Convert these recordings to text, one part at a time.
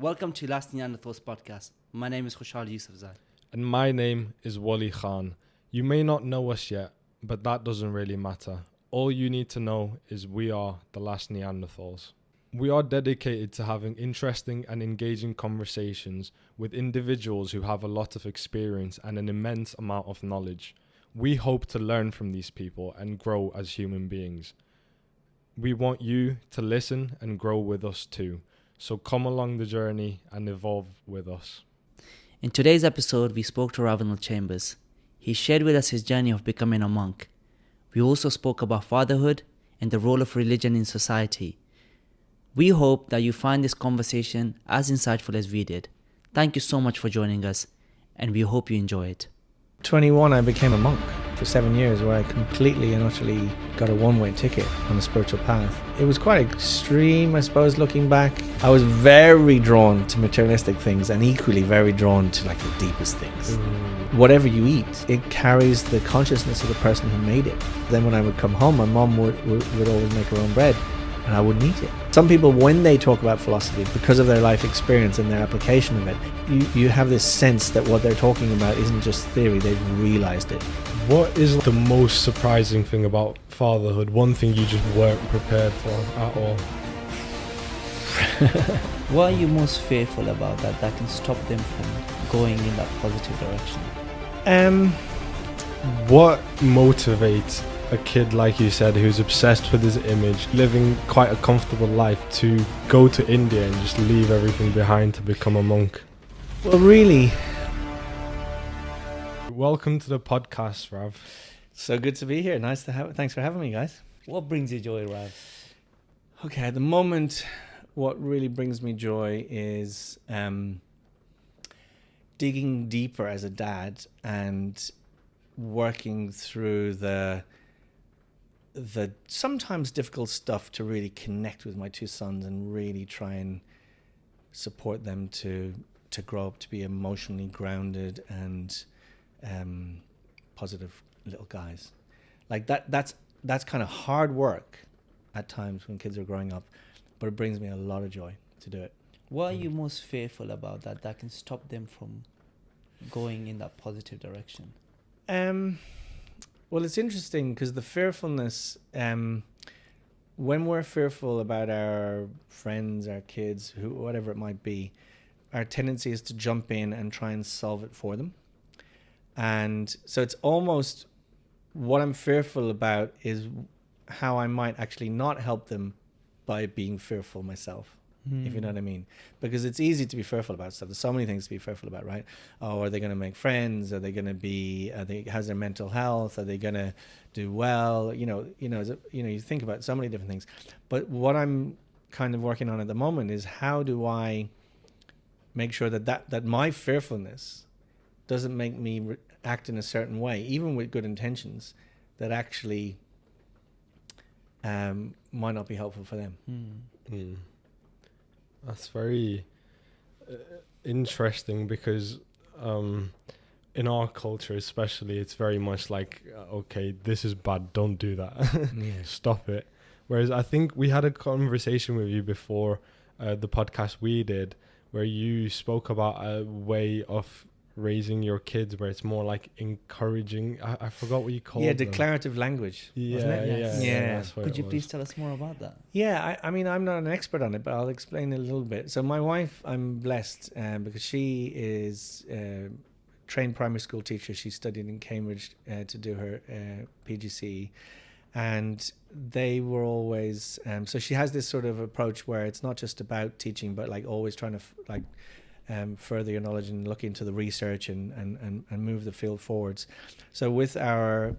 Welcome to Last Neanderthals podcast. My name is Khushal. And my name is Wali. You may not know us yet, but that doesn't really matter. All you need to know is we are the Last Neanderthals. We are dedicated to having interesting and engaging conversations with individuals who have a lot of experience and an immense amount of knowledge. We hope to learn from these people and grow as human beings. We want you to listen and grow with us too. So come along the journey and evolve with us. In today's episode, we spoke to Ravinol Chambers. He shared with us his journey of becoming a monk. We also spoke about fatherhood and the role of religion in society. We hope that you find this conversation as insightful as we did. Thank you so much for joining us, and we hope you enjoy it. 21, I became a monk for 7 years, where I completely and utterly got a one-way ticket on the spiritual path. It was quite extreme, I suppose, looking back. I was very drawn to materialistic things and equally very drawn to like the deepest things. Whatever you eat, it carries the consciousness of the person who made it. Then when I would come home, my mom would always make her own bread, and I wouldn't eat it. Some people, when they talk about philosophy, because of their life experience and their application of it, you have this sense that what they're talking about isn't just theory, they've realized it. What is the most surprising thing about fatherhood? One thing you just weren't prepared for at all? What are you most fearful about that can stop them from going in that positive direction? What motivates a kid, like you said, who's obsessed with his image, living quite a comfortable life, to go to India and just leave everything behind to become a monk? Well, really, welcome to the podcast, Rav. so good to be here. Nice to have. Thanks for having me, guys. What brings you joy, Rav? Okay, at the moment, what really brings me joy is digging deeper as a dad and working through the sometimes difficult stuff to really connect with my two sons and really try and support them to grow up to be emotionally grounded and positive little guys. Like that's kind of hard work at times when kids are growing up, but it brings me a lot of joy to do it. What are you most fearful about that can stop them from going in that positive direction? Well, it's interesting because the fearfulness, when we're fearful about our friends, our kids, whatever it might be, our tendency is to jump in and try and solve it for them. And so it's almost, what I'm fearful about is how I might actually not help them by being fearful myself. If you know what I mean. Because it's easy to be fearful about stuff. There's so many things to be fearful about, right? Oh, are they going to make friends? Are they going to be, how's their mental health? Are they going to do well? You think about so many different things. But what I'm kind of working on at the moment is, how do I make sure that my fearfulness doesn't make me act in a certain way, even with good intentions, that actually might not be helpful for them. That's very interesting, because in our culture especially, it's very much like, okay, this is bad, don't do that. Stop it. Whereas I think we had a conversation with you before the podcast we did, where you spoke about a way of raising your kids where it's more like encouraging. I forgot what you called it. Declarative language, wasn't it? Yeah. Could you please tell us more about that? Yeah, I mean, I'm not an expert on it, but I'll explain a little bit. So my wife, I'm blessed because she is a trained primary school teacher. She studied in Cambridge to do her PGCE. And they were always, so she has this sort of approach where it's not just about teaching, but like always trying to further your knowledge and look into the research and move the field forwards. So with our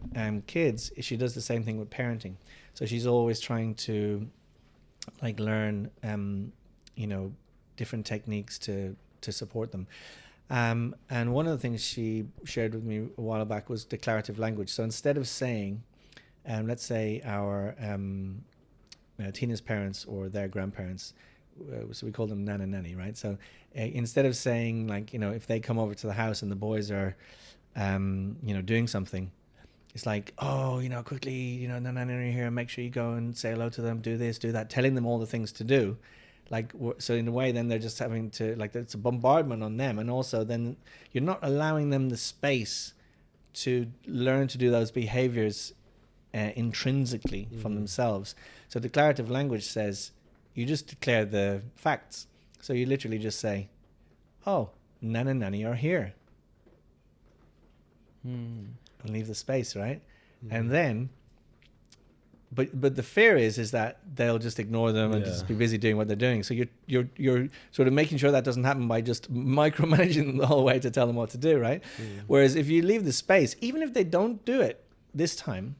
kids, she does the same thing with parenting. So she's always trying to like learn, different techniques to support them. And one of the things she shared with me a while back was declarative language. So instead of saying, let's say our Tina's parents or their grandparents, so we call them nana nanny, right? So instead of saying, like, if they come over to the house and the boys are doing something, it's like, oh, quickly, nana nanny here, make sure you go and say hello to them, do this, do that, telling them all the things to do. So in a way, then they're just having to, like, it's a bombardment on them, and also then you're not allowing them the space to learn to do those behaviors intrinsically from themselves. So declarative language says you just declare the facts. So you literally just say, oh, Nan and Nanny are here, and leave the space, right? And then but the fear is that they'll just ignore them and just be busy doing what they're doing. So you're sort of making sure that doesn't happen by just micromanaging them the whole way to tell them what to do, right? Whereas if you leave the space, even if they don't do it this time,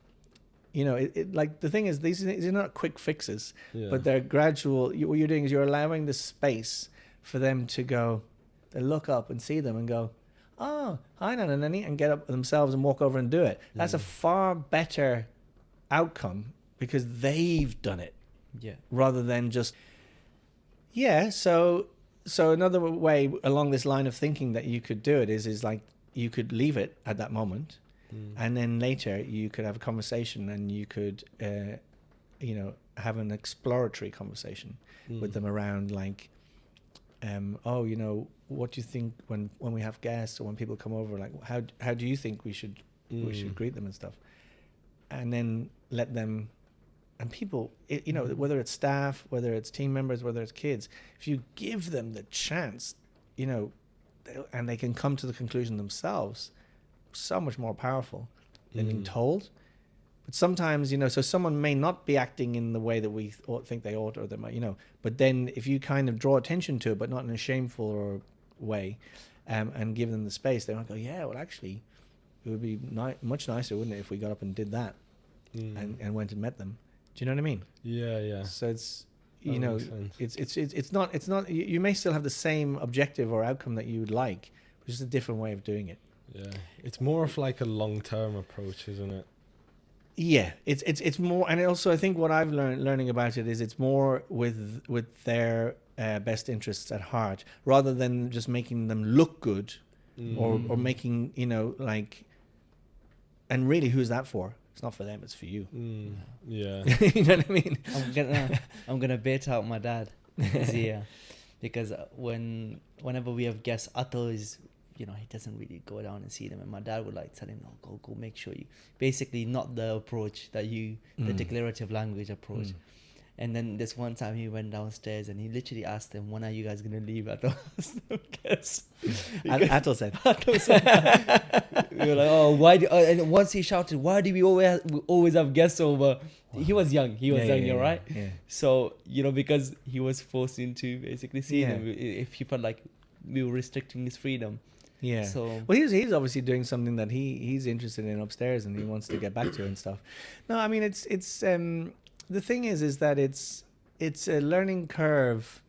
you know, like the thing is, these are not quick fixes, but they're gradual. What you're doing is you're allowing the space for them to go, they look up and see them and go, oh, hi, Nana Nanny, and get up themselves and walk over and do it. That's a far better outcome because they've done it, rather than just, So another way along this line of thinking that you could do it is like you could leave it at that moment, and then later you could have a conversation, and you could, have an exploratory conversation with them around, like, what do you think when we have guests or when people come over, like how do you think we should greet them and stuff, and then let them. And people, whether it's staff, whether it's team members, whether it's kids, if you give them the chance, and they can come to the conclusion themselves, so much more powerful than being told. But sometimes, so someone may not be acting in the way that we think they ought, or they might, but then if you kind of draw attention to it, but not in a shameful way, and give them the space, they might go, yeah, well, actually, it would be much nicer, wouldn't it, if we got up and did that, and went and met them. Do you know what I mean? Yeah. So it's, it's not. You may still have the same objective or outcome that you would like, but just a different way of doing it. Yeah, it's more of like a long-term approach, isn't it? Yeah, it's more, and also I think what I've learning about it is it's more with their best interests at heart, rather than just making them look good, or making like. And really, who's that for? It's not for them, it's for you. Yeah. You know what I mean? I'm gonna bait out my dad, Zia, because whenever we have guests, Ato is, he doesn't really go down and see them, and my dad would like tell him, no, go make sure you, basically not the approach that the declarative language approach. And then this one time he went downstairs and he literally asked them, when are you guys going to leave? Ato said. We were like, oh, why? And once he shouted, why do we always have guests over? Wow. He was young. You're right. Yeah. So, because he was forced into basically seeing them, if he felt like we were restricting his freedom. Yeah. So, well, he's obviously doing something that he's interested in upstairs and he wants to get back to and stuff. No, I mean, it's the thing is that it's a learning curve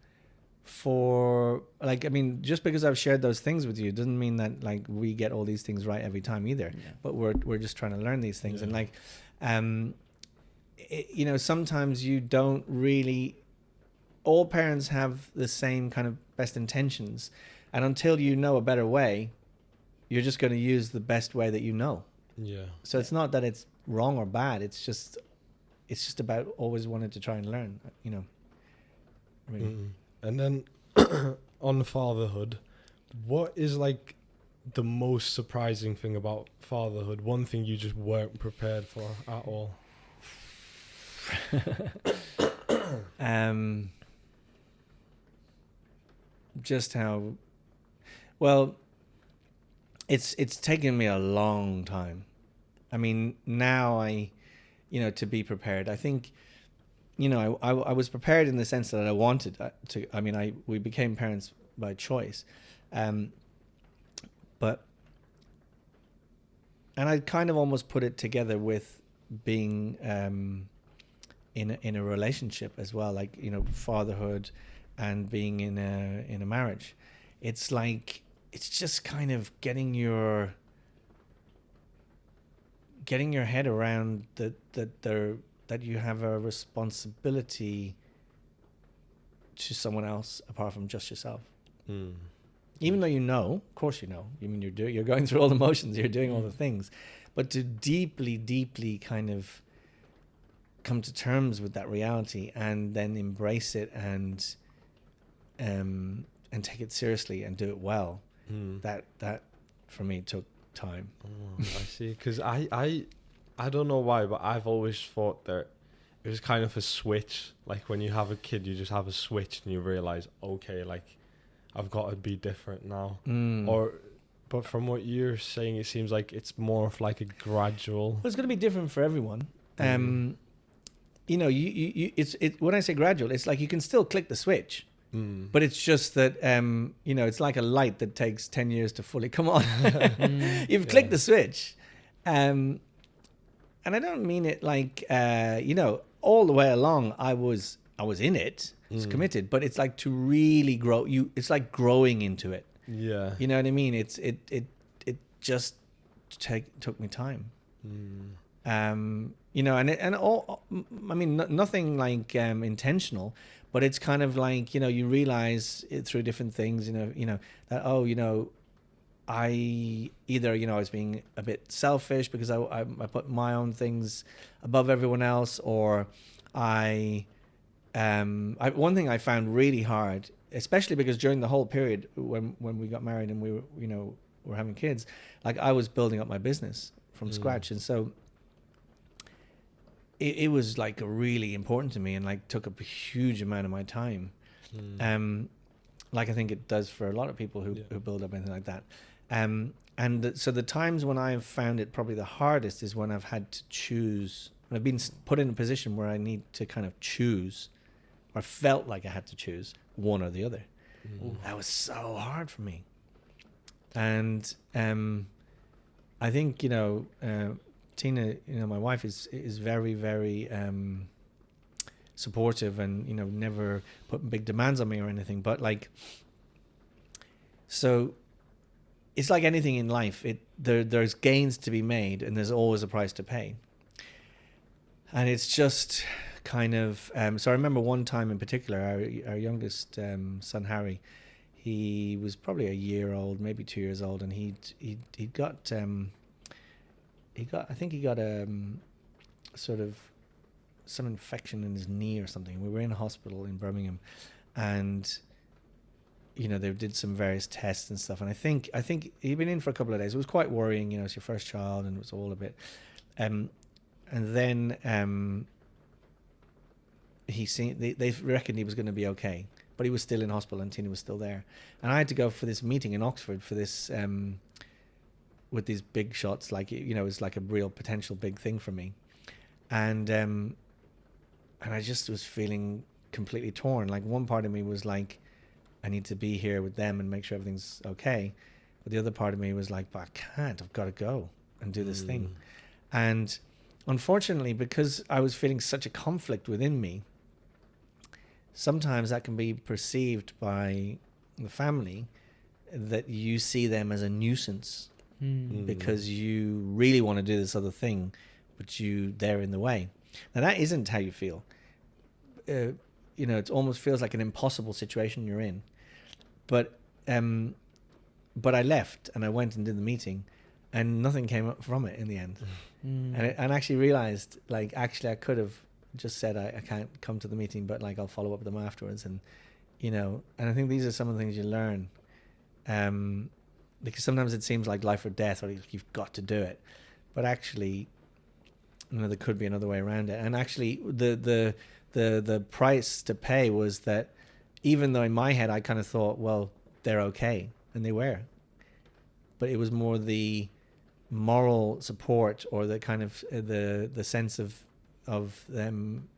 for, like, I mean, just because I've shared those things with you doesn't mean that, like, we get all these things right every time either. Yeah. But we're just trying to learn these things. And like, sometimes you don't really, all parents have the same kind of best intentions. And until you know a better way, you're just going to use the best way that you know. Yeah. So it's not that it's wrong or bad. It's just about always wanting to try and learn, Really. And then on fatherhood, what is like the most surprising thing about fatherhood? One thing you just weren't prepared for at all? Just how, well, it's taken me a long time. I mean, now to be prepared. I think, I was prepared in the sense that I wanted to. I mean, we became parents by choice, but, and I kind of almost put it together with being in a relationship as well, like, fatherhood and being in a marriage. It's like, it's just kind of getting your head around that you have a responsibility to someone else apart from just yourself. Even though of course I mean, you're going through all the motions, you're doing all the things, but to deeply kind of come to terms with that reality and then embrace it and and take it seriously and do it well. That for me took time. I see. Because I don't know why, but I've always thought that it was kind of a switch. Like when you have a kid, you just have a switch and you realize, okay, like I've got to be different now. But from what you're saying, it seems like it's more of like a gradual. Well, it's going to be different for everyone. You know, it's when I say gradual, it's like you can still click the switch. But it's just that, you know, it's like a light that takes 10 years to fully come on. You've clicked the switch. And I don't mean it like, you know, all the way along, I was in it, I was committed, but it's like to really grow, it's like growing into it. Yeah. You know what I mean? It just took me time. You know, and all, I mean, nothing like intentional, but it's kind of like, you know, you realize it through different things, you know, that, oh, you know, I was being a bit selfish because I put my own things above everyone else, or one thing I found really hard, especially because during the whole period when we got married and we were, you know, we're having kids, like I was building up my business from scratch, and so it was like really important to me and like took up a huge amount of my time. Like I think it does for a lot of people who build up anything like that. So the times when I've found it probably the hardest is when I've had to choose, when I've been put in a position where I need to kind of choose, or felt like I had to choose one or the other. That was so hard for me. And I think, you know, Tina, you know, my wife is very, very supportive, and, you know, never putting big demands on me or anything. But like, so it's like anything in life. There's gains to be made, and there's always a price to pay. And it's just kind of so I remember one time in particular, our youngest son Harry, he was probably a year old, maybe 2 years old, and he got I think he got sort of some infection in his knee or something. We were in a hospital in Birmingham, and, you know, they did some various tests and stuff. And I think he'd been in for a couple of days. It was quite worrying, you know, it's your first child, and it was all a bit. And then they reckoned he was going to be okay, but he was still in hospital, and Tina was still there. And I had to go for this meeting in Oxford for this. With these big shots, like, you know, it was like a real potential big thing for me, and I just was feeling completely torn. Like one part of me was like, I need to be here with them and make sure everything's okay, but the other part of me was like, but I can't. I've got to go and do this thing. And unfortunately, because I was feeling such a conflict within me, sometimes that can be perceived by the family that you see them as a nuisance. Because you really want to do this other thing, but they're in the way. Now that isn't how you feel. You know, it almost feels like an impossible situation you're in. But I left and I went and did the meeting, and nothing came up from it in the end. And actually realized, like, actually I could have just said I can't come to the meeting, but like I'll follow up with them afterwards, and, you know. And I think these are some of the things you learn. Because sometimes it seems like life or death, or you've got to do it, but actually, you know, there could be another way around it. And actually, the price to pay was that, even though in my head I kind of thought, well, they're okay, and they were, but it was more the moral support, or the kind of the sense of them,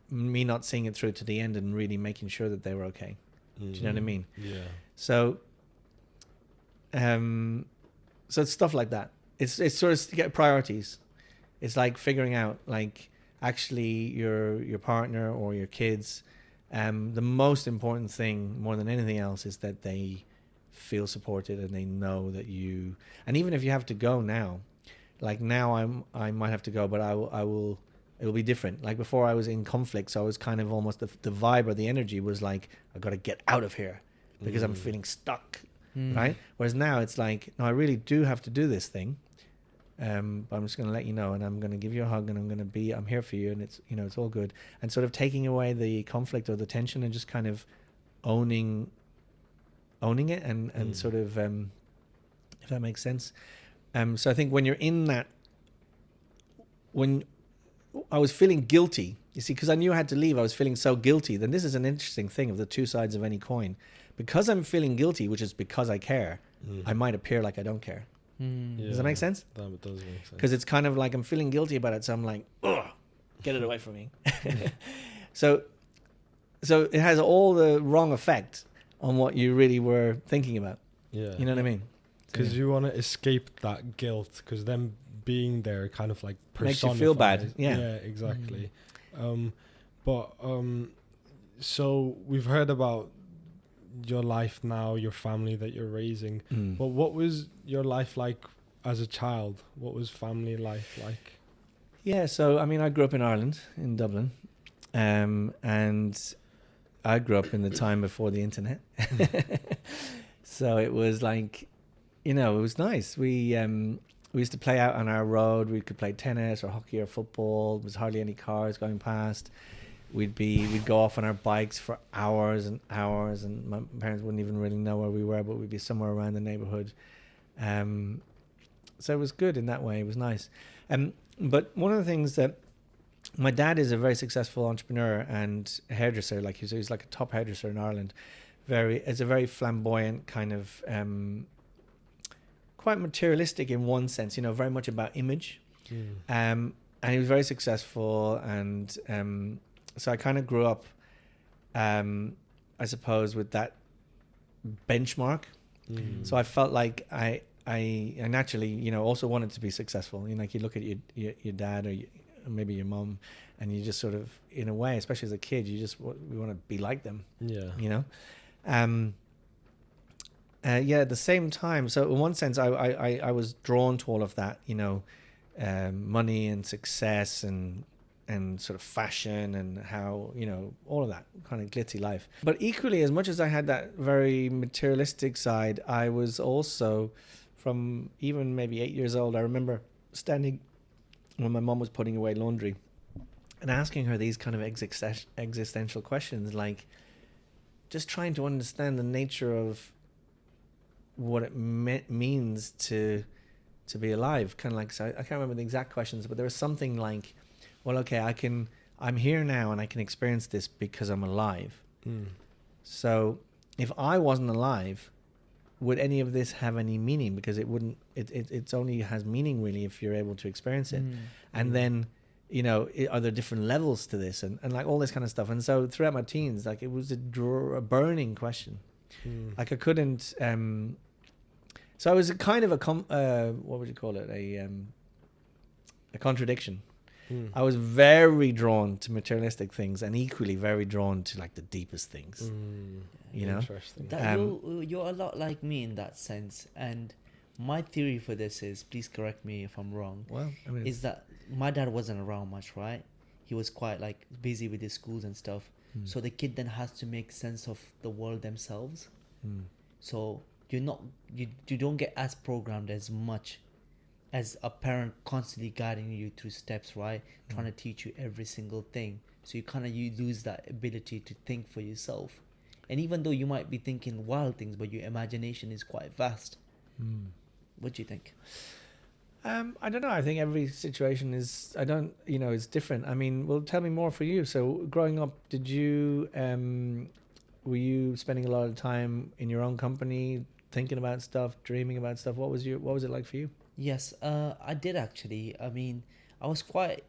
me not seeing it through to the end and really making sure that they were okay. Do you know what I mean? Yeah. So it's stuff like that. It's sort of to get priorities. It's like figuring out, like, actually your partner or your kids, the most important thing more than anything else is that they feel supported, and they know that you, and even if you have to go now, like now I might have to go, but it will be different. Like before I was in conflict, so I was kind of almost the vibe or the energy was like, I've got to get out of here because I'm feeling stuck. Right? Whereas now it's like, no, I really do have to do this thing. But I'm just going to let you know, and I'm going to give you a hug, and I'm here for you, and it's, you know, it's all good. And sort of taking away the conflict or the tension, and just kind of owning it and sort of if that makes sense. So I think when you're in that, when I was feeling guilty, you see, because I knew I had to leave, I was feeling so guilty. Then this is an interesting thing of the two sides of any coin. Because I'm feeling guilty, which is because I care, I might appear like I don't care. Yeah, Does that make sense? That does make sense. Because it's kind of like I'm feeling guilty about it, so I'm like, ugh, get it away from me. So it has all the wrong effect on what you really were thinking about. Yeah. You know what I mean? Because you want to escape that guilt, because them being there kind of like Makes you feel bad. Yeah. Exactly. So we've heard about your life now, your family that you're raising. But what was your life like as a child? What was family life like? Yeah, so I mean, I grew up in Ireland, in Dublin, and I grew up in the time before the internet. So it was like, it was nice. We used to play out on our road. We could play tennis or hockey or football. There was hardly any cars going past. We'd go off on our bikes for hours and hours, and my parents wouldn't even really know where we were, but we'd be somewhere around the neighborhood. So it was good in that way. It was nice. But one of the things that my dad is a very successful entrepreneur and hairdresser. Like he's like a top hairdresser in Ireland. It's a very flamboyant kind of, quite materialistic in one sense. Very much about image. And he was very successful, and so I kind of grew up, I suppose, with that benchmark. So I felt like I naturally, also wanted to be successful. Like you look at your dad or maybe your mom, and you just sort of, in a way, especially as a kid, we want to be like them. Yeah. At the same time, so in one sense, I was drawn to all of that, money and success and sort of fashion and how, all of that kind of glitzy life. But equally, as much as I had that very materialistic side, I was also, from even maybe 8 years old, I remember standing when my mom was putting away laundry and asking her these kind of existential questions, like just trying to understand the nature of what it means to be alive. Kind of like, so I can't remember the exact questions, but there was something like, well, okay, I'm here now and I can experience this because I'm alive. So if I wasn't alive, would any of this have any meaning? Because it wouldn't, it's only has meaning really if you're able to experience it. And then, are there different levels to this and like all this kind of stuff. And so throughout my teens, like it was a burning question. Like I couldn't, so I was a kind of what would you call it? A contradiction. I was very drawn to materialistic things and equally very drawn to like the deepest things. Interesting. You're a lot like me in that sense, and my theory for this is, please correct me if I'm wrong. Well, I mean, is that my dad wasn't around much, right? He was quite like busy with his schools and stuff. So the kid then has to make sense of the world themselves. So you don't get as programmed as much as a parent constantly guiding you through steps, right? Trying to teach you every single thing. So you lose that ability to think for yourself. And even though you might be thinking wild things, but your imagination is quite vast. What do you think? I don't know. I think every situation is, is different. I mean, well, tell me more for you. So growing up, did you, were you spending a lot of time in your own company, thinking about stuff, dreaming about stuff? What was it like for you? Yes, I did actually. I mean, I was quite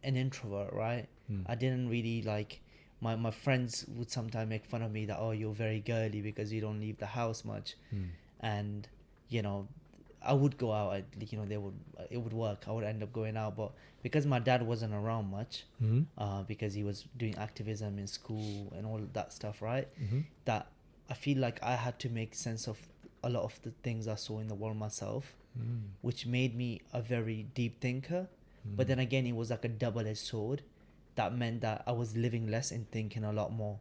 an introvert, right? I didn't really like, my friends would sometimes make fun of me that, oh, you're very girly because you don't leave the house much. And, I would go out, it would work. I would end up going out, but because my dad wasn't around much, because he was doing activism in school and all that stuff, right? That I feel like I had to make sense of a lot of the things I saw in the world myself, which made me a very deep thinker. But then again, it was like a double-edged sword. That meant that I was living less and thinking a lot more.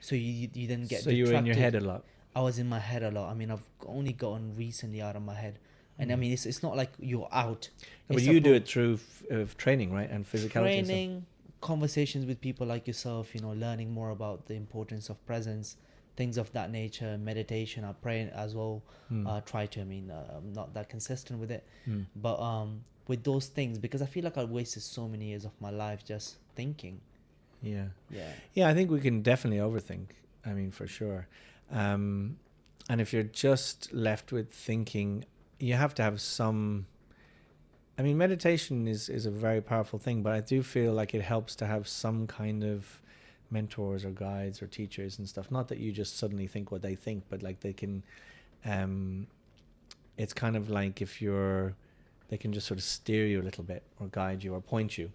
So you then get So you were in your head a lot. I was in my head a lot. I mean, I've only gotten recently out of my head. And I mean, it's not like you're out. But you do it through training, right? And physicality. Training, conversations with people like yourself, learning more about the importance of presence. things of that nature, meditation. I pray as well. Mm. Try to. I mean, I'm not that consistent with it, Mm. but with those things, because I feel like I wasted so many years of my life just thinking. Yeah. Yeah. Yeah, I think we can definitely overthink. I mean, for sure. And if you're just left with thinking, you have to have some. I mean, meditation is a very powerful thing, but I do feel like it helps to have some kind of mentors or guides or teachers and stuff. Not that you just suddenly think what they think, but like they can. It's kind of like if they can just sort of steer you a little bit or guide you or point you.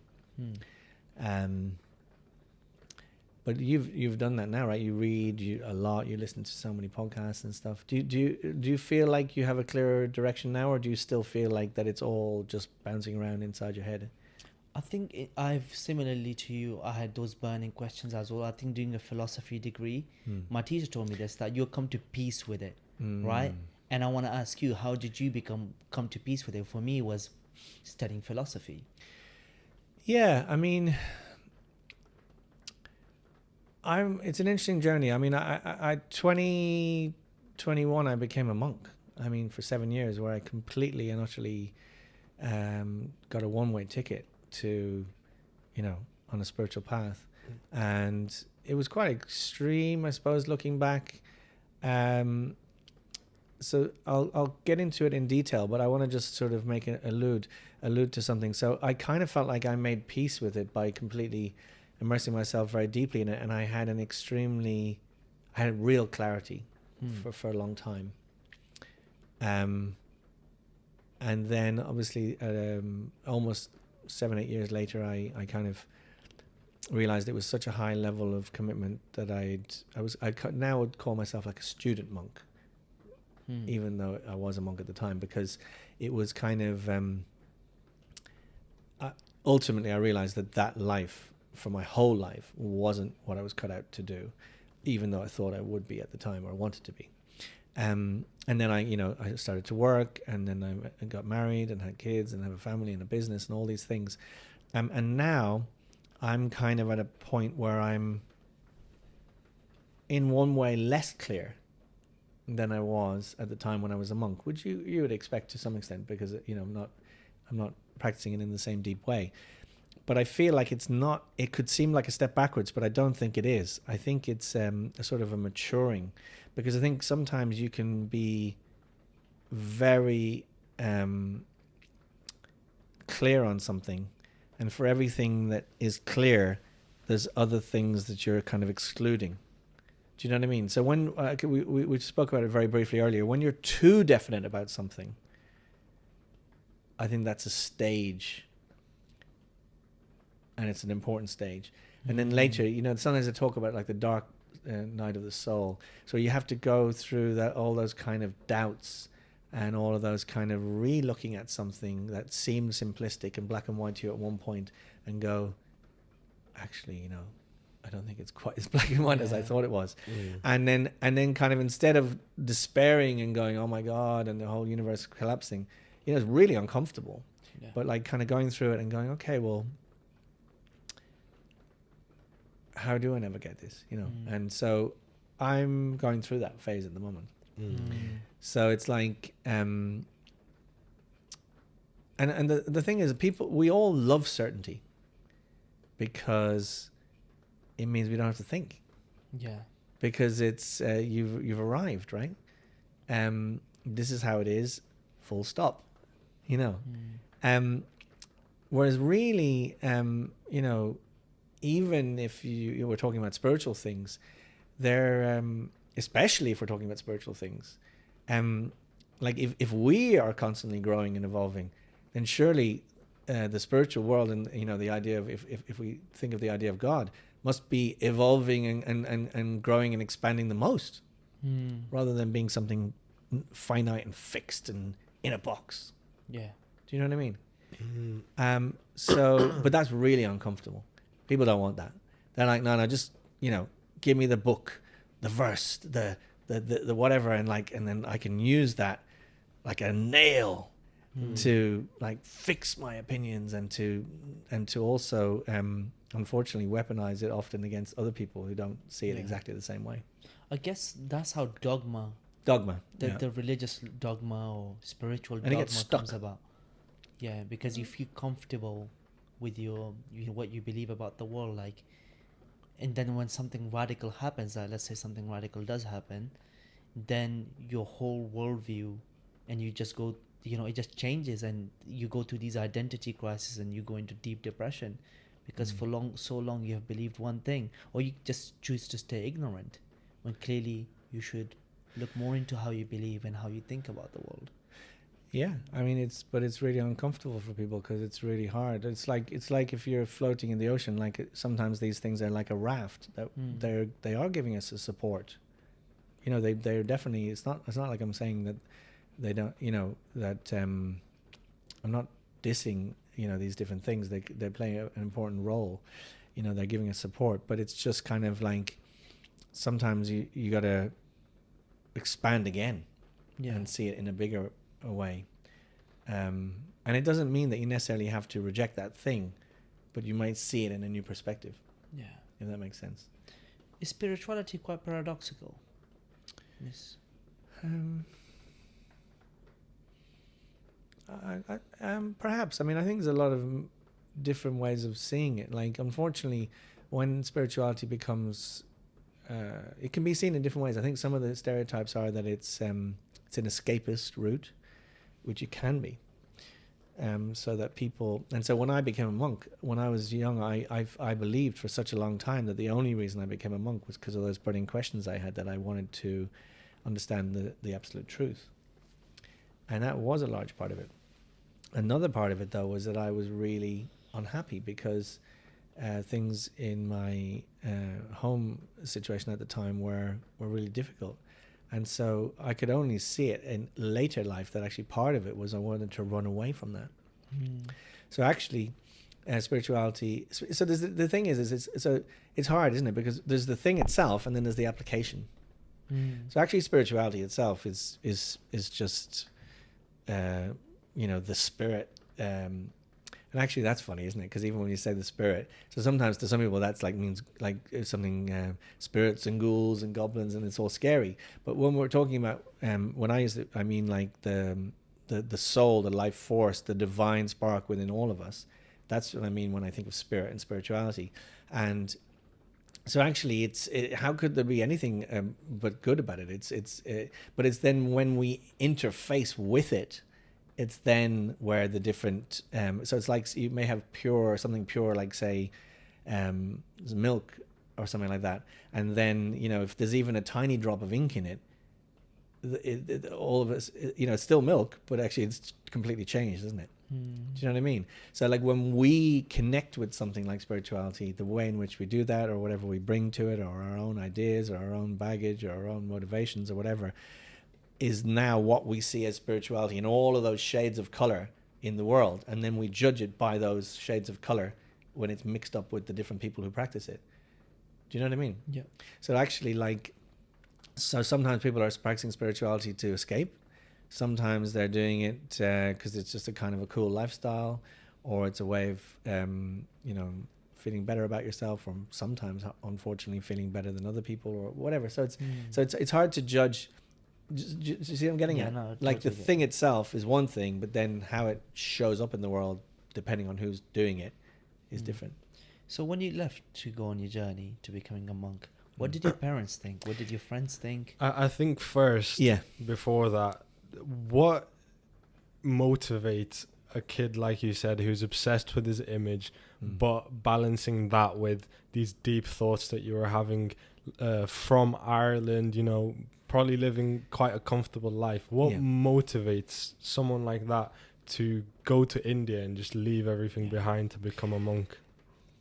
But you've done that now, right? You read a lot. You listen to so many podcasts and stuff. Do you feel like you have a clearer direction now, or do you still feel like that it's all just bouncing around inside your head? I think I've similarly to you. I had those burning questions as well. I think doing a philosophy degree, my teacher told me this, that you'll come to peace with it, right? And I want to ask you, how did you come to peace with it? For me, it was studying philosophy. Yeah, I mean, it's an interesting journey. I mean, I 2021 I became a monk. I mean, for 7 years, where I completely and utterly got a one-way ticket to, on a spiritual path, and it was quite extreme, I suppose, looking back. So I'll get into it in detail, but I want to just sort of make allude to something. So I kind of felt like I made peace with it by completely immersing myself very deeply in it, and I had real clarity for a long time. And then obviously almost 7-8 years later, I kind of realized it was such a high level of commitment that I now would call myself like a student monk, even though I was a monk at the time, because it was kind of ultimately I realized that life for my whole life wasn't what I was cut out to do, even though I thought I would be at the time, or wanted to be. And then I started to work, and then I got married and had kids and have a family and a business and all these things. And now I'm kind of at a point where I'm in one way less clear than I was at the time when I was a monk, which you would expect to some extent, because I'm not practicing it in the same deep way. But I feel like it could seem like a step backwards, but I don't think it is. I think it's a sort of a maturing, because I think sometimes you can be very clear on something, and for everything that is clear, there's other things that you're kind of excluding. Do you know what I mean? So when we spoke about it very briefly earlier, when you're too definite about something, I think that's a stage, and it's an important stage. And then later, sometimes I talk about like the dark night of the soul. So you have to go through all those kind of doubts and all of those kind of re-looking at something that seemed simplistic and black and white to you at one point, and go, actually, I don't think it's quite as black and white as I thought it was. And then kind of, instead of despairing and going, oh my God, and the whole universe collapsing, it's really uncomfortable. Yeah. But like kind of going through it and going, okay, well, how do I navigate this? And so I'm going through that phase at the moment. So it's like, and the thing is, we all love certainty, because it means we don't have to think. Yeah. Because it's you've arrived, right? This is how it is, full stop. Whereas really, even if you were talking about spiritual things, they're especially if we're talking about spiritual things, like if we are constantly growing and evolving, then surely the spiritual world and the idea of if we think of the idea of God, must be evolving and growing and expanding the most, rather than being something finite and fixed and in a box. Yeah. Do you know what I mean? So, but that's really uncomfortable. People don't want that. They're like, no, just, give me the book, the verse, the whatever, and then I can use that like a nail to like fix my opinions, and to also unfortunately weaponize it often against other people who don't see it exactly the same way. I guess that's how dogma, Dogma. the religious dogma or spiritual And it dogma gets stuck. comes about. Yeah, because you feel comfortable with what you believe about the world, like, and then when something radical happens, let's say something radical does happen, then your whole worldview, and you just go, it just changes, and you go to these identity crises, and you go into deep depression, because for so long you have believed one thing, or you just choose to stay ignorant, when clearly you should look more into how you believe and how you think about the world. Yeah, I mean it's really uncomfortable for people because it's really hard. It's like if you're floating in the ocean. Like sometimes these things are like a raft that they are giving us a support. They're definitely. It's not like I'm saying that they don't. That I'm not dissing. These different things. They're playing an important role. They're giving us support, but it's just kind of like sometimes you got to expand again and see it in a bigger way, and it doesn't mean that you necessarily have to reject that thing, but you might see it in a new perspective. Yeah, if that makes sense. Is spirituality quite paradoxical? Yes. Perhaps. I mean, I think there's a lot of different ways of seeing it. Like, unfortunately, when spirituality becomes, it can be seen in different ways. I think some of the stereotypes are that it's an escapist route, which it can be. So that people, and so when I became a monk, when I was young, I believed for such a long time that the only reason I became a monk was because of those burning questions I had, that I wanted to understand the absolute truth. And that was a large part of it. Another part of it, though, was that I was really unhappy because things in my home situation at the time were really difficult. And so I could only see it in later life that actually part of it was I wanted to run away from that. So actually, spirituality. So there's the thing is it's hard, isn't it? Because there's the thing itself, and then there's the application. So actually, spirituality itself is just the spirit. And actually, that's funny, isn't it? Because even when you say the spirit, so sometimes to some people that's means something spirits and ghouls and goblins, and it's all scary. But when we're talking about when I use it, I mean like the soul, the life force, the divine spark within all of us. That's what I mean when I think of spirit and spirituality. And so actually, how could there be anything but good about it? But it's then when we interface with it. It's then where the different so it's like you may have something pure like say milk or something like that, and then if there's even a tiny drop of ink in it, all of us it's still milk, but actually it's completely changed, isn't it? Do you know what I mean? So like when we connect with something like spirituality, the way in which we do that, or whatever we bring to it, or our own ideas or our own baggage or our own motivations or whatever, is now what we see as spirituality in all of those shades of color in the world. And then we judge it by those shades of color when it's mixed up with the different people who practice it. Do you know what I mean? Yeah. So actually so sometimes people are practicing spirituality to escape. Sometimes they're doing it because it's just a kind of a cool lifestyle, or it's a way of, feeling better about yourself, or sometimes, unfortunately, feeling better than other people or whatever. So it's hard to judge. Do you see what I'm getting at? No, like the thing itself is one thing, but then how it shows up in the world, depending on who's doing it, is different. So when you left to go on your journey to becoming a monk, what did your parents think? What did your friends think? I think first, before that, what motivates a kid, like you said, who's obsessed with his image, but balancing that with these deep thoughts that you were having from Ireland, probably living quite a comfortable life. What motivates someone like that to go to India and just leave everything behind to become a monk?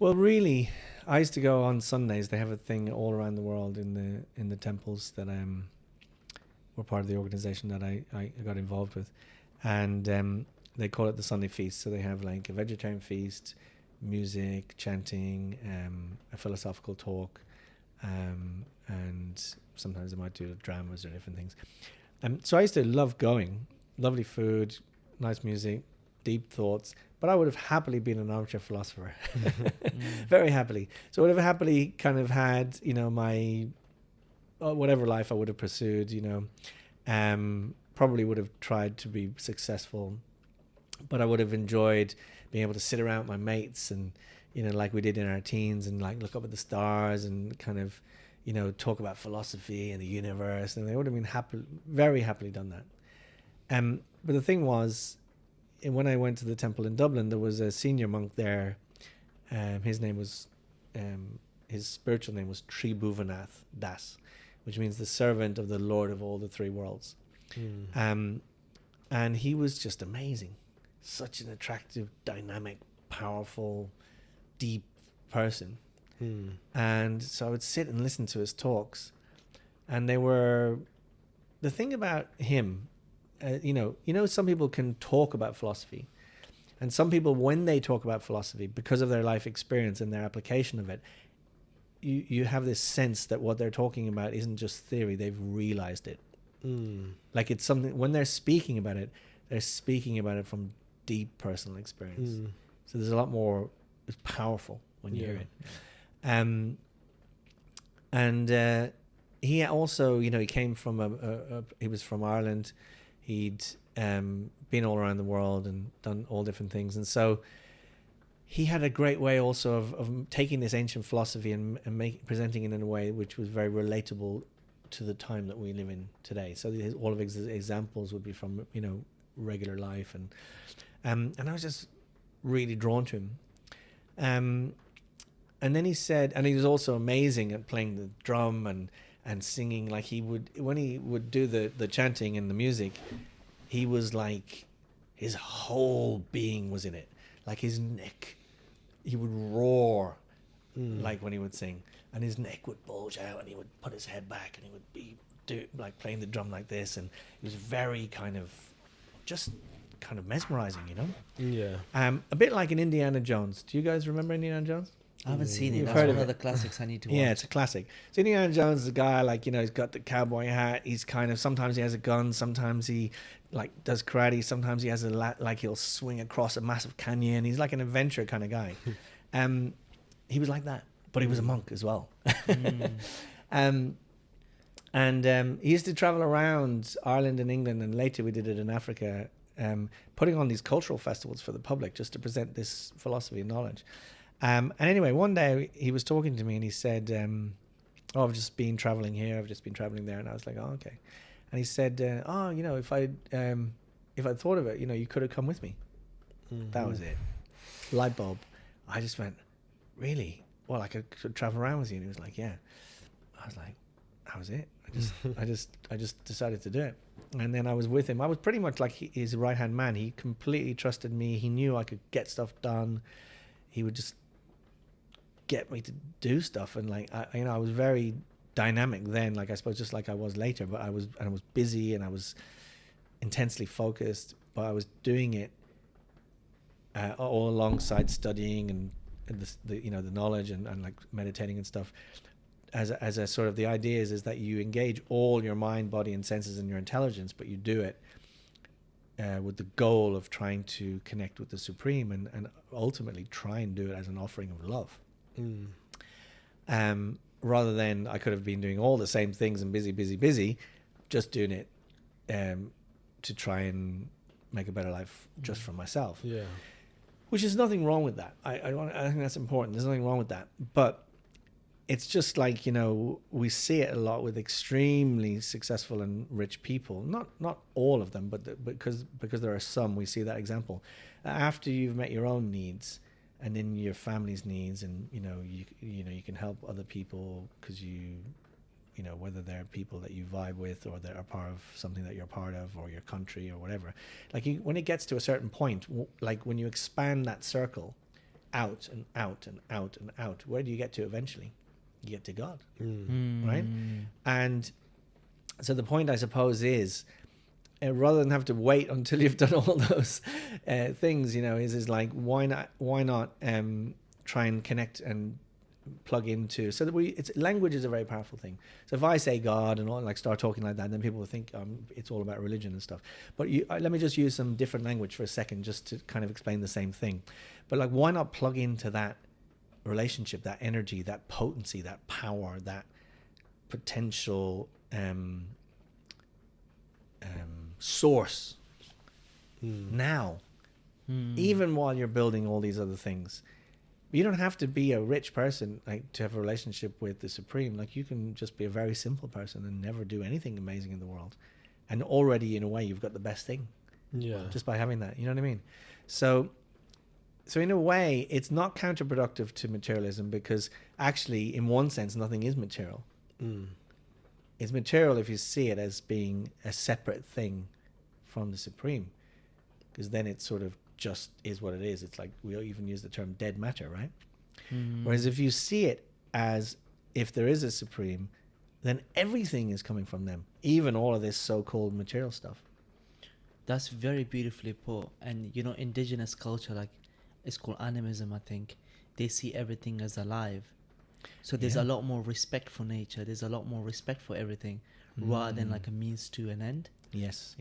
Well, really, I used to go on Sundays. They have a thing all around the world in the temples that were part of the organization that I got involved with, and they call it the Sunday feast. So they have like a vegetarian feast, music, chanting, a philosophical talk, and sometimes they might do dramas or different things. So I used to love going. Lovely food, nice music, deep thoughts. But I would have happily been an armchair philosopher. Very happily. So I would have happily kind of had, my whatever life I would have pursued, probably would have tried to be successful, but I would have enjoyed being able to sit around with my mates and, like we did in our teens, and like look up at the stars and kind of, talk about philosophy and the universe, and they would have been very happily done that. But the thing was, when I went to the temple in Dublin, there was a senior monk there. His name was, his spiritual name was Tribhuvanath Das, which means the servant of the Lord of all the three worlds. And he was just amazing. Such an attractive, dynamic, powerful, deep person. And so I would sit and listen to his talks, and the thing about him, some people can talk about philosophy, and some people, when they talk about philosophy, because of their life experience and their application of it, you have this sense that what they're talking about isn't just theory, they've realized it. Like it's something, when they're speaking about it, they're speaking about it from deep personal experience. So there's a lot more, it's powerful when you hear it. And he also, he came from he was from Ireland. He'd been all around the world and done all different things. And so he had a great way also of taking this ancient philosophy and presenting it in a way which was very relatable to the time that we live in today. So all of his examples would be from, regular life. And I was just really drawn to him. And then he said, and he was also amazing at playing the drum and singing. Like when he would do the chanting and the music, he was like, his whole being was in it. Like his neck, he would roar like when he would sing, and his neck would bulge out, and he would put his head back, and he would be like playing the drum like this, and it was very kind of mesmerizing, Yeah. A bit like in Indiana Jones. Do you guys remember Indiana Jones? I haven't seen it. You've That's heard one of of it. the classics I need to watch. Yeah, it's a classic. So Indiana Jones is a guy, like, he's got the cowboy hat. He's kind of, sometimes he has a gun, sometimes he like does karate, sometimes he has like he'll swing across a massive canyon. He's like an adventure kind of guy. He was like that, but he was a monk as well. And he used to travel around Ireland and England, and later we did it in Africa, putting on these cultural festivals for the public just to present this philosophy and knowledge. And anyway, one day he was talking to me and he said, I've just been traveling here, I've just been traveling there. And I was like, oh, okay. And he said, if I'd thought of it, you could have come with me. That was it. Light bulb. I just went, really? Well, I could travel around with you. And he was like, yeah. I was like, that was it. I just decided to do it. And then I was with him. I was pretty much like his right-hand man. He completely trusted me. He knew I could get stuff done. He would just get me to do stuff, and like I was very dynamic then, like I suppose just like I was later, but I was busy and I was intensely focused, but I was doing it all alongside studying and the knowledge and like meditating and stuff. As a sort of, the idea is that you engage all your mind, body, and senses and your intelligence, but you do it with the goal of trying to connect with the Supreme and ultimately try and do it as an offering of love. Rather than I could have been doing all the same things and busy, just doing it to try and make a better life just for myself. Yeah. Which is nothing wrong with that. I think that's important. There's nothing wrong with that. But it's just like, we see it a lot with extremely successful and rich people. Not all of them, but because there are some, we see that example. After you've met your own needs and then your family's needs, and you can help other people because whether they're people that you vibe with or that are part of something that you're part of, or your country or whatever. Like when it gets to a certain point, like when you expand that circle out and out and out and out, where do you get to eventually? You get to God, right? And so the point, I suppose, is rather than have to wait until you've done all those things, is like why not try and connect and plug into, so that language is a very powerful thing. So if I say God and all, like start talking like that, then people will think it's all about religion and stuff. But let me just use some different language for a second, just to kind of explain the same thing. But like, why not plug into that relationship, that energy, that potency, that power, that potential source now, even while you're building all these other things. You don't have to be a rich person like to have a relationship with the Supreme. Like, you can just be a very simple person and never do anything amazing in the world, and already in a way you've got the best thing just by having that. You know what I mean? So in a way, it's not counterproductive to materialism, because actually, in one sense, nothing is material. It's material if you see it as being a separate thing from the Supreme, because then it sort of just is what it is. It's like, we even use the term dead matter, right? Whereas if you see it as if there is a Supreme, then everything is coming from them, even all of this so-called material stuff. That's very beautifully put. And you know, indigenous culture, like, it's called animism, I think. They see everything as alive. So there's a lot more respect for nature. There's a lot more respect for everything, rather than like a means to an end. Yes.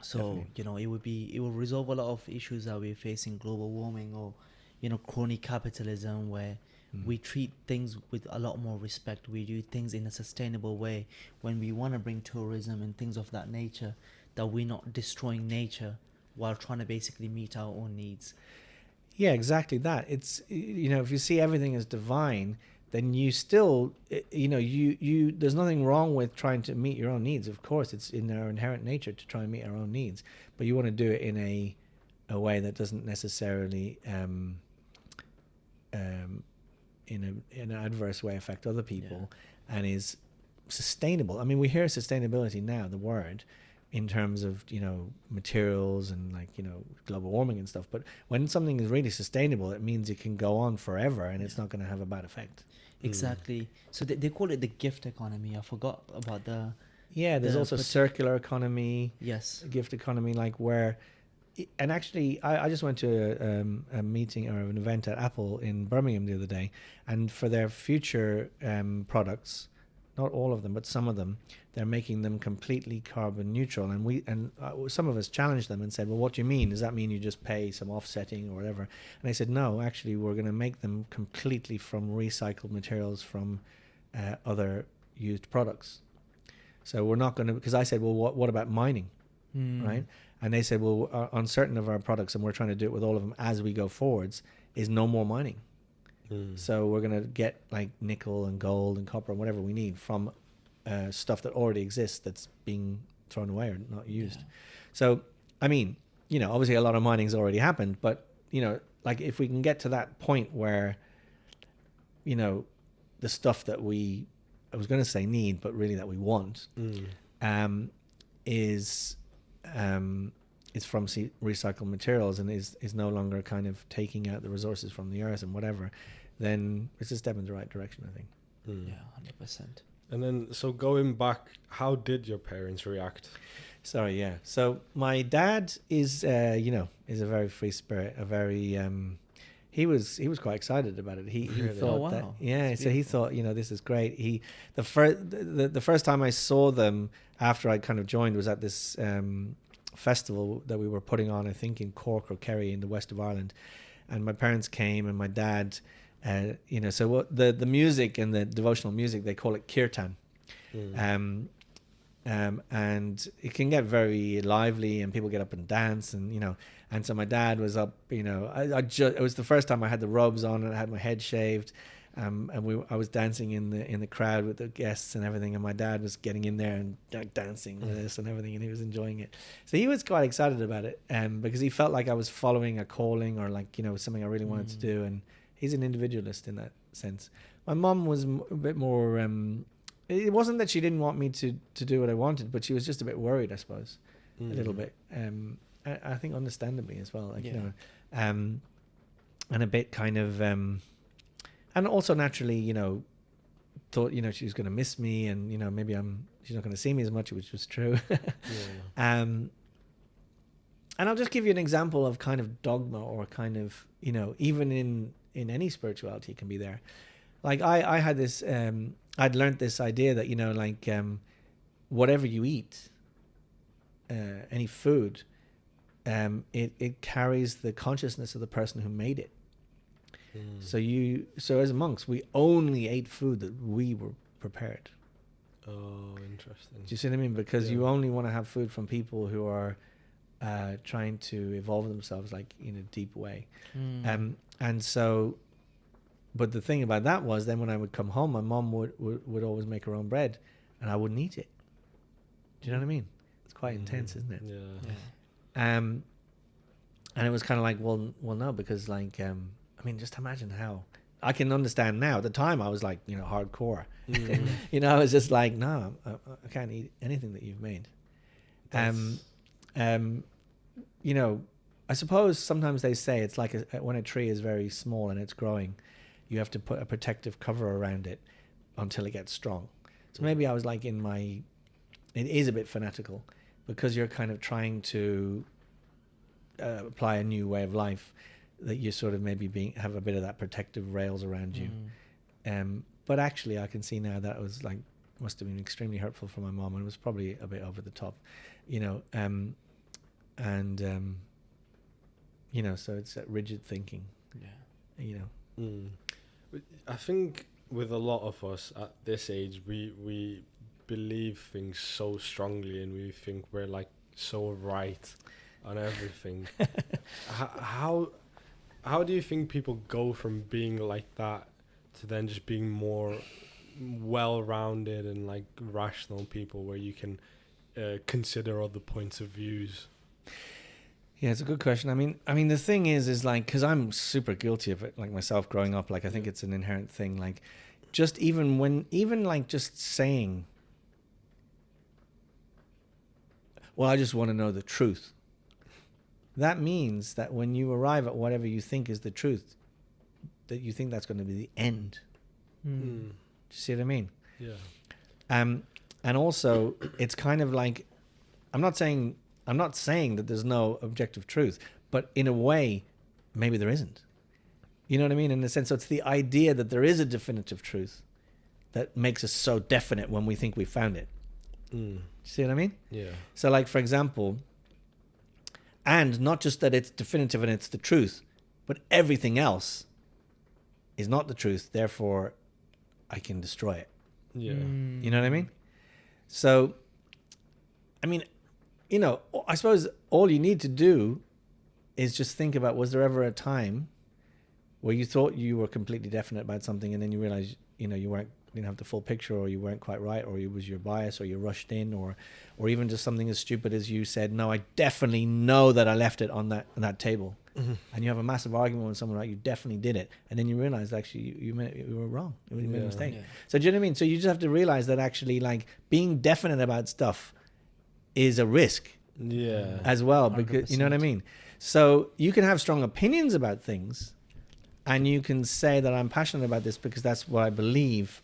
So Definitely. you know, it will resolve a lot of issues that we're facing, global warming, or you know, crony capitalism, where we treat things with a lot more respect. We do things in a sustainable way. When we want to bring tourism and things of that nature, that we're not destroying nature while trying to basically meet our own needs. Yeah, exactly that. It's, you know, if you see everything as divine, then you still, you know, you there's nothing wrong with trying to meet your own needs. Of course, it's in our inherent nature to try and meet our own needs, but you want to do it in a way that doesn't necessarily in an adverse way affect other people, and is sustainable. I mean, we hear sustainability now, the word, in terms of, you know, materials and, like, you know, global warming and stuff. But when something is really sustainable, it means it can go on forever and it's not going to have a bad effect. Exactly. So they call it the gift economy. I forgot about the... Yeah, there's also circular economy, Yes. gift economy, like where... And actually, I just went to a meeting or an event at Apple in Birmingham the other day, and for their future products, not all of them, but some of them, they're making them completely carbon neutral. And some of us challenged them and said, well, what do you mean? Does that mean you just pay some offsetting or whatever? And they said, no, actually, we're going to make them completely from recycled materials from other used products. So we're not going to, because I said, well, what about mining? Right? And they said, well, on certain of our products, and we're trying to do it with all of them as we go forwards, is no more mining. So we're going to get like nickel and gold and copper and whatever we need from stuff that already exists that's being thrown away or not used. Yeah. So, I mean, you know, obviously a lot of mining's already happened, but, you know, like if we can get to that point where, you know, the stuff that I was going to say need, but really that we want, is from recycled materials and is no longer kind of taking out the resources from the earth and whatever, then it's a step in the right direction, I think. Yeah, 100%. And then, so going back, how did your parents react? Sorry, yeah. So my dad is, you know, is a very free spirit, a very, he was quite excited about it. He Really? thought that, yeah. So he thought, you know, this is great. The first time I saw them after I kind of joined was at this festival that we were putting on, I think in Cork or Kerry in the west of Ireland, and my parents came and my dad, you know, so what the music and the devotional music, they call it kirtan. And it can get very lively and people get up and dance, and, you know, and so my dad was up, you know, it was the first time I had the robes on and I had my head shaved, and I was dancing in the crowd with the guests and everything, and my dad was getting in there and like dancing with us and everything, and he was enjoying it. So he was quite excited about it, because he felt like I was following a calling, or like, you know, something I really wanted to do, and he's an individualist in that sense. My mum was a bit more... it wasn't that she didn't want me to do what I wanted, but she was just a bit worried, I suppose, a little bit. I think understandably as well, like, you know, and a bit kind of, and also naturally, you know, thought, you know, she was going to miss me, and, you know, maybe she's not going to see me as much, which was true. And I'll just give you an example of kind of dogma, or kind of, you know, even in any spirituality, it can be there. Like I had this, I'd learned this idea that, you know, like, whatever you eat, any food, it carries the consciousness of the person who made it. So as monks, we only ate food that we were prepared. Oh, interesting. Do you see what I mean? Because Yeah. you only want to have food from people who are trying to evolve themselves like in a deep way. And so, but the thing about that was then when I would come home, my mom would always make her own bread and I wouldn't eat it. Do you know what I mean? It's quite intense, isn't it? Yeah. And it was kind of like, well, no, because like, I mean, just imagine how I can understand now. At the time, I was like, you know, hardcore. You know, I was just like, no, I can't eat anything that you've made. You know, I suppose sometimes they say it's like when a tree is very small and it's growing, you have to put a protective cover around it until it gets strong. So maybe I was like it is a bit fanatical because you're kind of trying to apply a new way of life that you sort of maybe have a bit of that protective rails around you. But actually I can see now that was like, must have been extremely hurtful for my mom and it was probably a bit over the top, you know, you know, so it's that rigid thinking, you know. I think with a lot of us at this age, we believe things so strongly and we think we're like so right on everything. How do you think people go from being like that to then just being more well-rounded and like rational people where you can consider other points of views? Yeah, it's a good question. I mean, the thing is like, because I'm super guilty of it, like myself growing up, like I think it's an inherent thing. Like, just even like just saying, well, I just want to know the truth. That means that when you arrive at whatever you think is the truth, that you think that's going to be the end. Do you see what I mean? Yeah. And also, it's kind of like, I'm not saying that there's no objective truth, but in a way, maybe there isn't. You know what I mean? In a sense, so it's the idea that there is a definitive truth that makes us so definite when we think we found it. See what I mean? Yeah. So like, for example, and not just that it's definitive and it's the truth, but everything else is not the truth. Therefore, I can destroy it. Yeah. You know what I mean? So, I mean, you know, I suppose all you need to do is just think about, was there ever a time where you thought you were completely definite about something and then you realized, you know, you didn't have the full picture, or you weren't quite right, or it was your bias, or you rushed in, or even just something as stupid as you said, no, I definitely know that I left it on that table. And you have a massive argument with someone, right? You definitely did it. And then you realize actually you were wrong. You made a mistake. So do you know what I mean? So you just have to realize that actually like being definite about stuff is a risk as well, because 100%. You know what I mean? So you can have strong opinions about things and you can say that I'm passionate about this because that's what I believe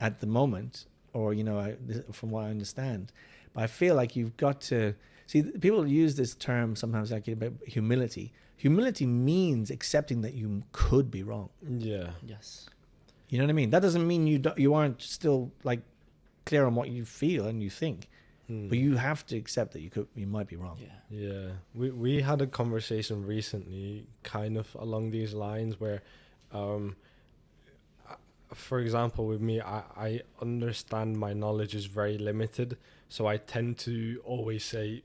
at the moment, or, you know, from what I understand. But I feel like you've got to see, people use this term sometimes like about humility. Humility means accepting that you could be wrong. Yeah. Yes. You know what I mean? That doesn't mean you aren't still like clear on what you feel and you think, but you have to accept that you might be wrong. Yeah. We had a conversation recently, kind of along these lines, where, for example, with me, I understand my knowledge is very limited, so I tend to always say,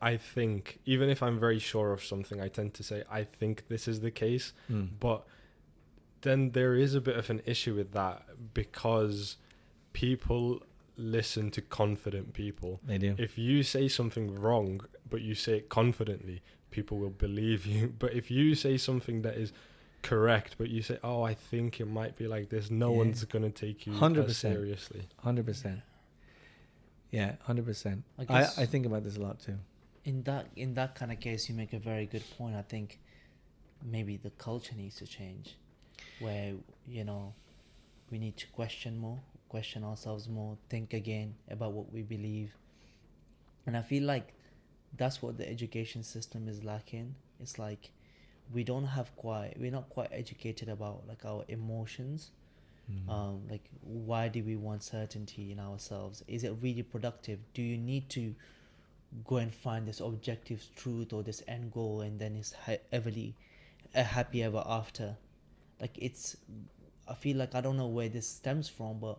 I think, even if I'm very sure of something, I tend to say, I think this is the case. But then there is a bit of an issue with that because people listen to confident people. They do. If you say something wrong, but you say it confidently, people will believe you. But if you say something that is correct, but you say, oh, I think it might be like this, no one's going to take you 100% seriously. 100%. Yeah, 100%. I think about this a lot too. In that kind of case, you make a very good point. I think maybe the culture needs to change, where, you know, we need to question ourselves more, think again about what we believe. And I feel like that's what the education system is lacking. It's like we're not quite educated about like our emotions. Like, why do we want certainty in ourselves? Is it really productive? Do you need to go and find this objective truth or this end goal and then it's a happy ever after? Like, I feel like, I don't know where this stems from, but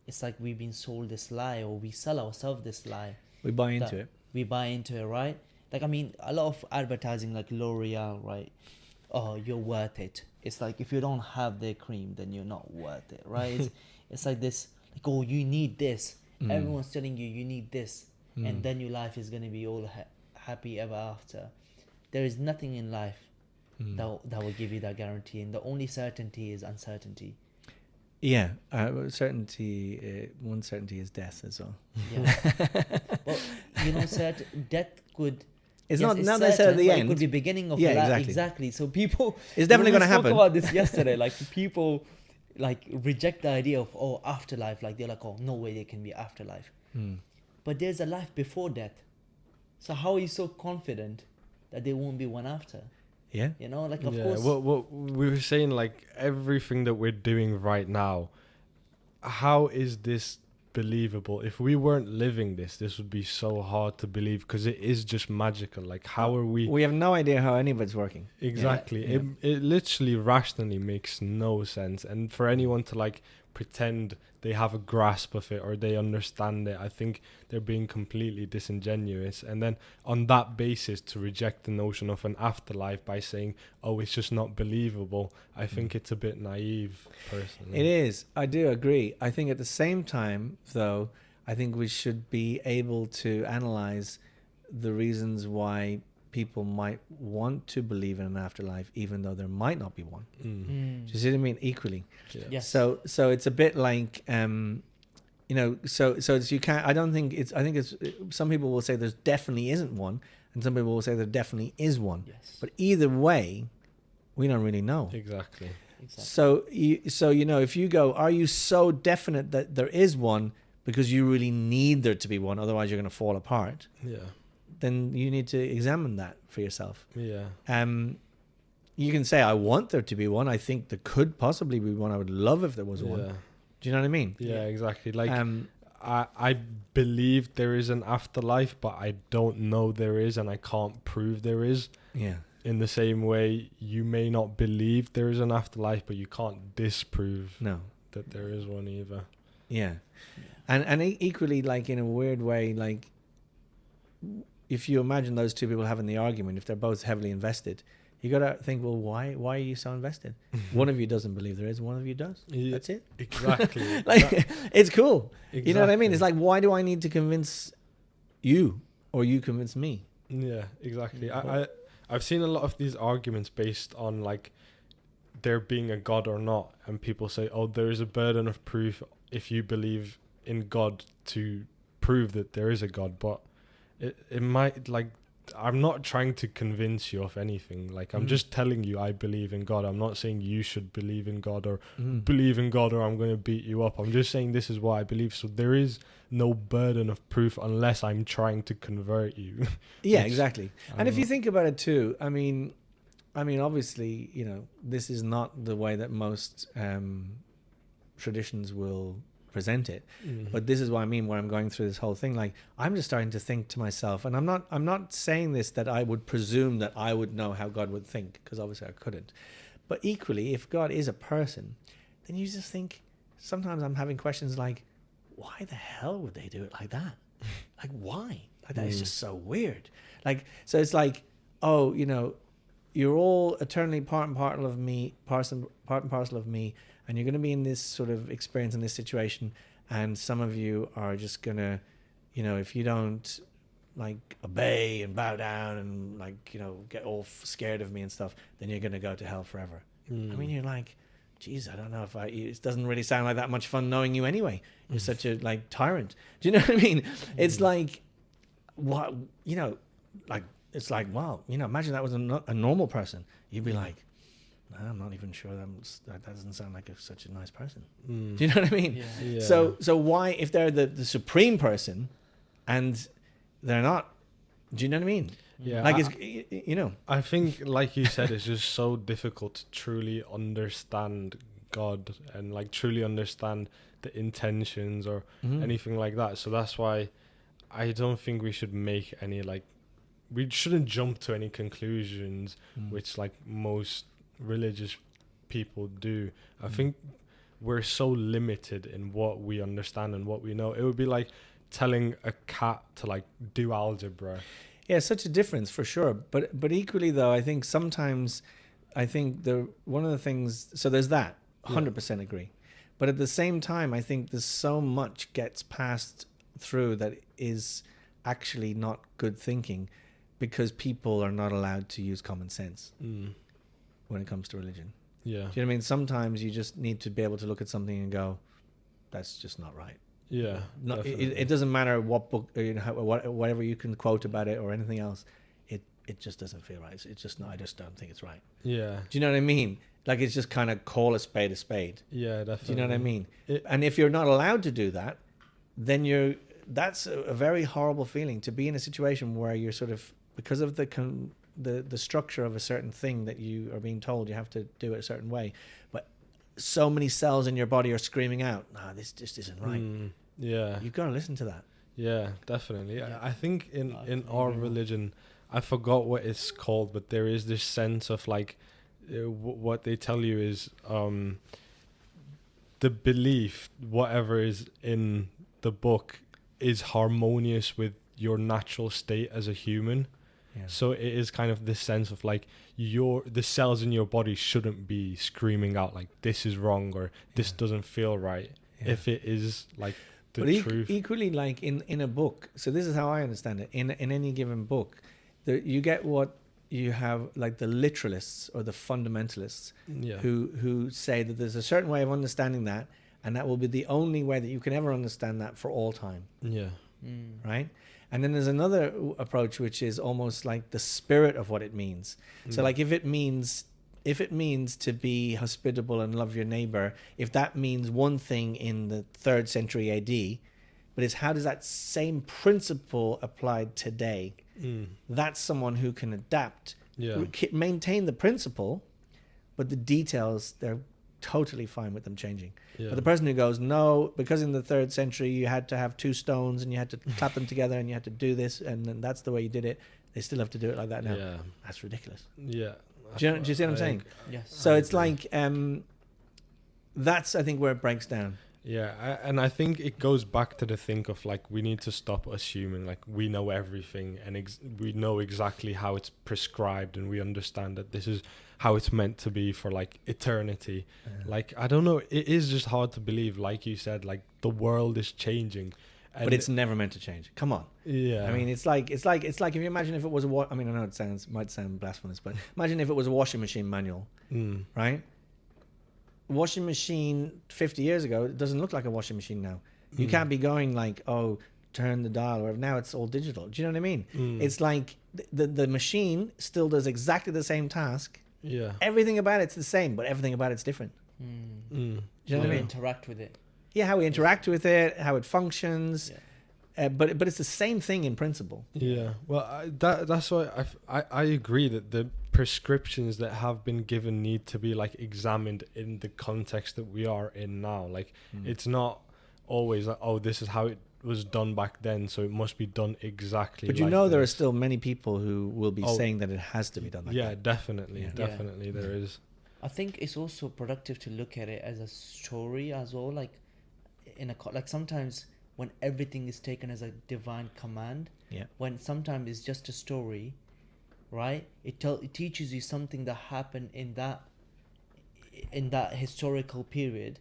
it's like we've been sold this lie, or we sell ourselves this lie. We buy into that it. We buy into it, right? Like, I mean, a lot of advertising, like L'Oreal, right? Oh, you're worth it. It's like, if you don't have their cream, then you're not worth it, right? It's like this, like, oh, you need this. Everyone's telling you need this, and then your life is going to be all happy ever after. There is nothing in life that will give you that guarantee, and the only certainty is uncertainty. Yeah, certainty. One certainty is death as well. Yeah. Well, you know, death could. It's yes, not it's now they said at certain, the but end. It could be beginning of Yeah, life. exactly. So people. It's definitely we going to happen. spoke about this yesterday. Like, people, like, reject the idea of afterlife. Like, they're like, oh, no way there can be afterlife. But there's a life before death. So how are you so confident that there won't be one after? Yeah. You know, like, of yeah, course. what we were saying, like, everything that we're doing right now, how is this believable? If we weren't living this would be so hard to believe, because it is just magical. Like, how are we? We have no idea how any of it's working. Exactly. Yeah. It literally rationally makes no sense. And for anyone to, like, pretend they have a grasp of it or they understand it, I think they're being completely disingenuous. And then on that basis, to reject the notion of an afterlife by saying, oh, it's just not believable, I think it's a bit naive, personally. It is. I do agree. I think at the same time, though, I think we should be able to analyze the reasons why people might want to believe in an afterlife, even though there might not be one. Do you see what I mean? Equally. Yeah. Yes. So it's a bit like, you know, so it's, you can't, I think it's, some people will say there's definitely isn't one, and some people will say there definitely is one. Yes. But either way, we don't really know. Exactly. So you know, if you go, are you so definite that there is one because you really need there to be one, otherwise you're going to fall apart, Yeah. then you need to examine that for yourself. Yeah. You can say, I want there to be one. I think there could possibly be one. I would love if there was one. Yeah. Do you know what I mean? Yeah, exactly. Like, Um, I believe there is an afterlife, but I don't know there is, and I can't prove there is. yeah. In the same way, you may not believe there is an afterlife, but you can't disprove No. that there is one either. Yeah. And equally, like, in a weird way, like, if you imagine those two people having the argument, if they're both heavily invested, you got to think, well, why are you so invested? One of you doesn't believe there is, one of you does. Yeah, That's it. exactly. Like, it's cool. Exactly. You know what I mean? It's like, why do I need to convince you, or you convince me? Yeah, exactly. Yeah. I've seen a lot of these arguments based on, like, there being a God or not, and people say, oh, there is a burden of proof if you believe in God to prove that there is a God. But it might, like, I'm not trying to convince you of anything. Like, I'm just telling you I believe in God. I'm not saying you should believe in God or believe in God or I'm going to beat you up. I'm just saying this is what I believe. So there is no burden of proof unless I'm trying to convert you. Yeah, Which, exactly. And if you think about it too, I mean, obviously, you know, this is not the way that most traditions will present it, but this is what I mean, where I'm going through this whole thing. Like, I'm just starting to think to myself, and I'm not saying this that I would presume that I would know how God would think, because obviously I couldn't. But equally, if God is a person, then you just think, sometimes I'm having questions like, why the hell would they do it like that? Like, why? Like, that is just so weird. Like, so it's like, oh, you know, you're all eternally part and parcel of me, and you're going to be in this sort of experience, in this situation, and some of you are just going to, you know, if you don't, like, obey and bow down and, like, you know, get all scared of me and stuff, then you're going to go to hell forever. I mean, you're like, geez, I don't know if it doesn't really sound like that much fun knowing you anyway. You're such a, like, tyrant. Do you know what I mean? It's like, what, you know, like, it's like, wow, you know, imagine that was a normal person. You'd be like, no, I'm not even sure that doesn't sound like such a nice person. Do you know what I mean? Yeah. So why, if they're the supreme person and they're not, do you know what I mean? Yeah, Like, it's, you know. I think, like you said, it's just so difficult to truly understand God and, like, truly understand the intentions or anything like that. So that's why I don't think we should make any, like, we shouldn't jump to any conclusions, which, like, most religious people do. I think we're so limited in what we understand and what we know. It would be like telling a cat to like do algebra. Yeah, such a difference for sure. But equally though, I think sometimes, one of the things, so there's that, 100% agree. But at the same time, I think there's so much gets passed through that is actually not good thinking, because people are not allowed to use common sense when it comes to religion. Yeah. Do you know what I mean? Sometimes you just need to be able to look at something and go, that's just not right. Yeah. No, it doesn't matter what book, or, whatever you can quote about it or anything else. It just doesn't feel right. It's just not. I just don't think it's right. Yeah. Do you know what I mean? Like, it's just kind of call a spade a spade. Yeah, definitely. Do you know what I mean? And if you're not allowed to do that, then that's a very horrible feeling, to be in a situation where you're sort of, because of the structure of a certain thing that you are being told you have to do it a certain way, but so many cells in your body are screaming out, "No, this just isn't right." Yeah. You've got to listen to that. Yeah, definitely. Yeah. I think in our religion, I forgot what it's called, but there is this sense of like, what they tell you is the belief, whatever is in the book, is harmonious with your natural state as a human. Yeah. So it is kind of this sense of like, the cells in your body shouldn't be screaming out like, this is wrong, or this doesn't feel right, if it is like the truth. Equally, like in a book, so this is how I understand it, in any given book, you get what you have, like the literalists or the fundamentalists, who say that there's a certain way of understanding that, and that will be the only way that you can ever understand that for all time. Yeah. Right? And then there's another approach, which is almost like the spirit of what it means. So like, if it means to be hospitable and love your neighbor, if that means one thing in the 3rd century AD, but it's how does that same principle applied today? That's someone who can adapt, maintain the principle, but the details, they're totally fine with them changing. But the person who goes, no, because in the 3rd century you had to have 2 stones and you had to clap them together and you had to do this, and then that's the way you did it, they still have to do it like that now. Yeah. That's ridiculous. Yeah. Do you see what I'm saying? Yes. So it's like, that's, I think, where it breaks down. Yeah, and I think it goes back to the thing of like, we need to stop assuming like we know everything, and we know exactly how it's prescribed, and we understand that this is how it's meant to be for like eternity. Like, I don't know, it is just hard to believe, like you said, like the world is changing. But it's never meant to change. Come on. Yeah. I mean, it's like if you imagine if it was I mean, I know it might sound blasphemous, but imagine if it was a washing machine manual, right? Washing machine 50 years ago, it doesn't look like a washing machine now. You can't be going like, oh, turn the dial, or now it's all digital. Do you know what I mean? It's like the machine still does exactly the same task. Yeah. Everything about it's the same, but everything about it's different. Do you know what I mean? Interact with it. Yeah, how we interact with it, how it functions. But it's the same thing in principle. Yeah. Well, that's why I agree that the prescriptions that have been given need to be like examined in the context that we are in now. Like, it's not always like, oh, this is how it was done back then, so it must be done exactly. But you like know, this. there are still many people who will be saying that it has to be done like that. Yeah, definitely, definitely there is. I think it's also productive to look at it as a story as well. Like, like sometimes when everything is taken as a divine command, when sometimes it's just a story, right? It teaches you something that happened in that historical period,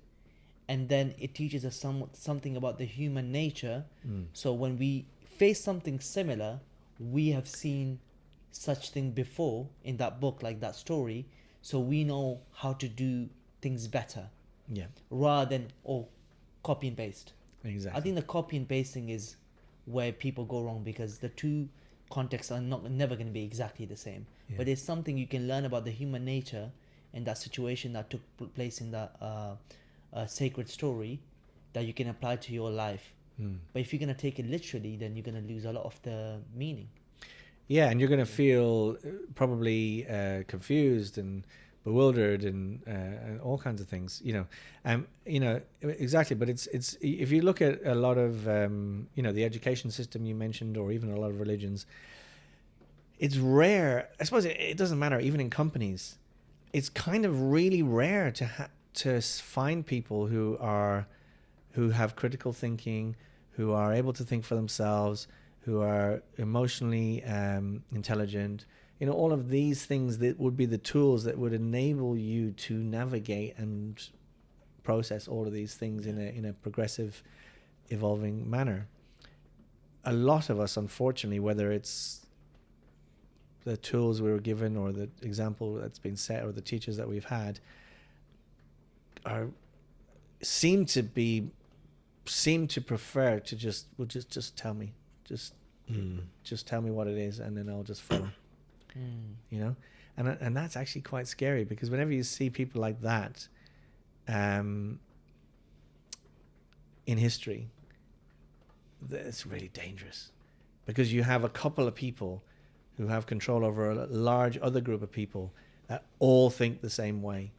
and then it teaches us something about the human nature. So when we face something similar, we have seen such thing before in that book, like that story, so we know how to do things better, rather than copy and paste. Exactly. I think the copy and pasting is where people go wrong, because the two contexts are never going to be exactly the same. But there's something you can learn about the human nature in that situation that took place in that sacred story that you can apply to your life. But if you're going to take it literally, then you're going to lose a lot of the meaning. Yeah, and you're going to feel probably confused and bewildered and all kinds of things, exactly. But it's if you look at a lot of the education system you mentioned, or even a lot of religions, it's rare. I suppose it doesn't matter. Even in companies, it's kind of really rare to find people who have critical thinking, who are able to think for themselves, who are emotionally intelligent. You know, all of these things that would be the tools that would enable you to navigate and process all of these things in a progressive, evolving manner. A lot of us, unfortunately, whether it's the tools we were given or the example that's been set or the teachers that we've had, seem to prefer to just tell me, just tell me what it is, and then I'll just follow. You know, and that's actually quite scary, because whenever you see people like that in history, it's really dangerous, because you have a couple of people who have control over a large other group of people that all think the same way,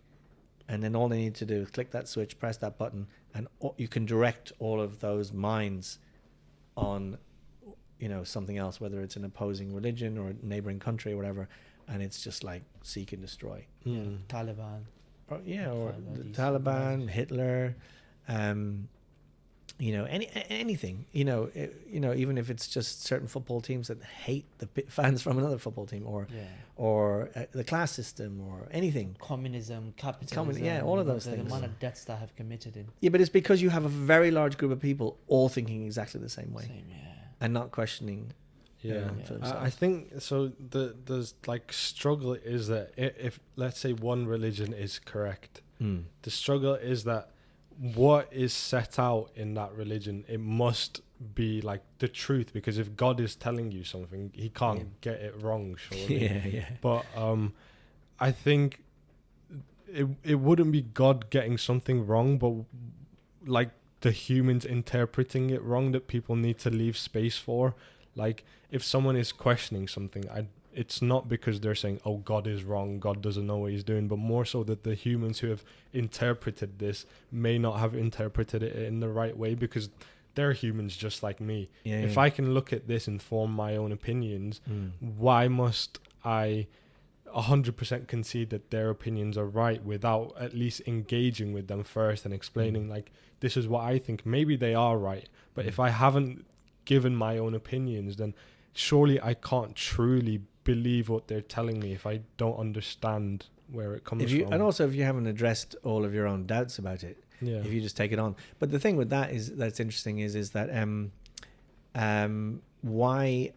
and then all they need to do is click that switch, press that button, and you can direct all of those minds on, you know, something else, whether it's an opposing religion or a neighboring country or whatever, and it's just like seek and destroy. Taliban. Or the Taliban, Hitler, you know, anything. You know, even if it's just certain football teams that hate the fans from another football team, or the class system, or anything. Communism, capitalism. All of those the things. amount of deaths that have committed in. Yeah, but it's because you have a very large group of people all thinking exactly the same way, and not questioning. I think so. There's like struggle is that if let's say one religion is correct, the struggle is that what is set out in that religion, it must be like the truth, because if God is telling you something, he can't get it wrong, surely. But I think it wouldn't be God getting something wrong, but like the humans interpreting it wrong, that people need to leave space for. Like if someone is questioning something, it's not because they're saying, oh, God is wrong, God doesn't know what he's doing, but more so that the humans who have interpreted this may not have interpreted it in the right way, because they're humans just like me. If I can look at this and form my own opinions, why must I 100% concede that their opinions are right without at least engaging with them first and explaining, like, this is what I think. Maybe they are right, but if I haven't given my own opinions, then surely I can't truly believe what they're telling me if I don't understand where it comes from. And also if you haven't addressed all of your own doubts about it, if you just take it on. But the thing with that that's interesting is that why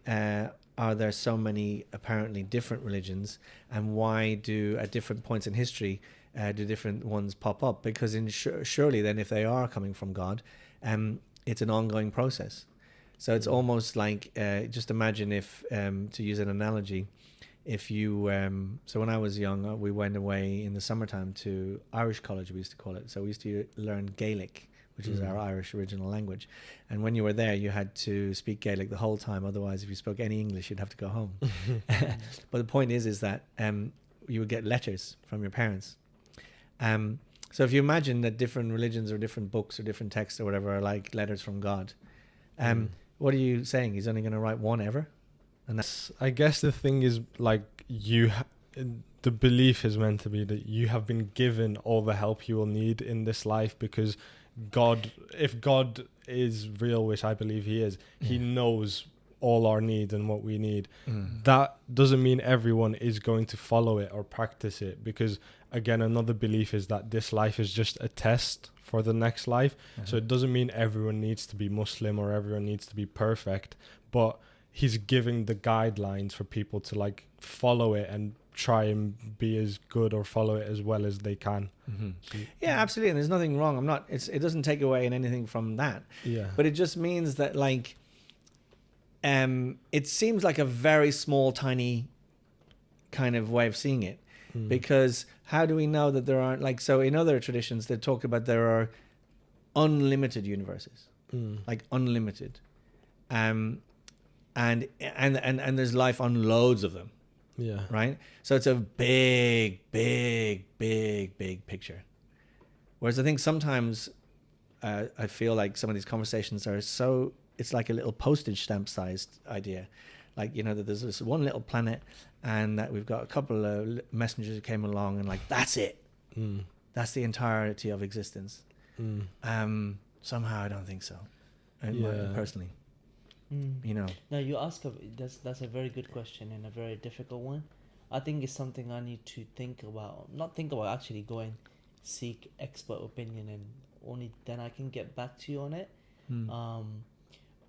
are there so many apparently different religions, and why do at different points in history do different ones pop up? Because surely then if they are coming from God, it's an ongoing process. So it's almost like, just imagine if, to use an analogy, if you, so when I was young, we went away in the summertime to Irish college, we used to call it. So we used to learn Gaelic, which is our Irish original language. And when you were there, you had to speak Gaelic the whole time. Otherwise, if you spoke any English, you'd have to go home. But the point is that you would get letters from your parents. So if you imagine that different religions or different books or different texts or whatever are like letters from God, what are you saying? He's only going to write one ever? And that's, I guess the thing is, like, the belief is meant to be that you have been given all the help you will need in this life, because God, if God is real, which I believe he is, he knows all our needs and what we need. That doesn't mean everyone is going to follow it or practice it, because again, another belief is that this life is just a test for the next life. So it doesn't mean everyone needs to be Muslim or everyone needs to be perfect, but he's giving the guidelines for people to like follow it and try and be as good or follow it as well as they can. Yeah, absolutely. And there's nothing wrong. It doesn't take away in anything from that. But it just means that, like, it seems like a very small, tiny kind of way of seeing it. Because how do we know that there aren't, like, so in other traditions they talk about there are unlimited universes, like unlimited, and there's life on loads of them. Right. So it's a big picture. Whereas I think sometimes I feel like some of these conversations are so, it's like a little postage stamp sized idea. Like, you know, that there's this one little planet and that we've got a couple of messengers who came along and like, that's it. that's the entirety of existence. Somehow I don't think so. Personally, you know. Now you ask that's a very good question and a very difficult one. I think it's something I need to think about. Not think about, actually go and seek expert opinion, and only then I can get back to you on it.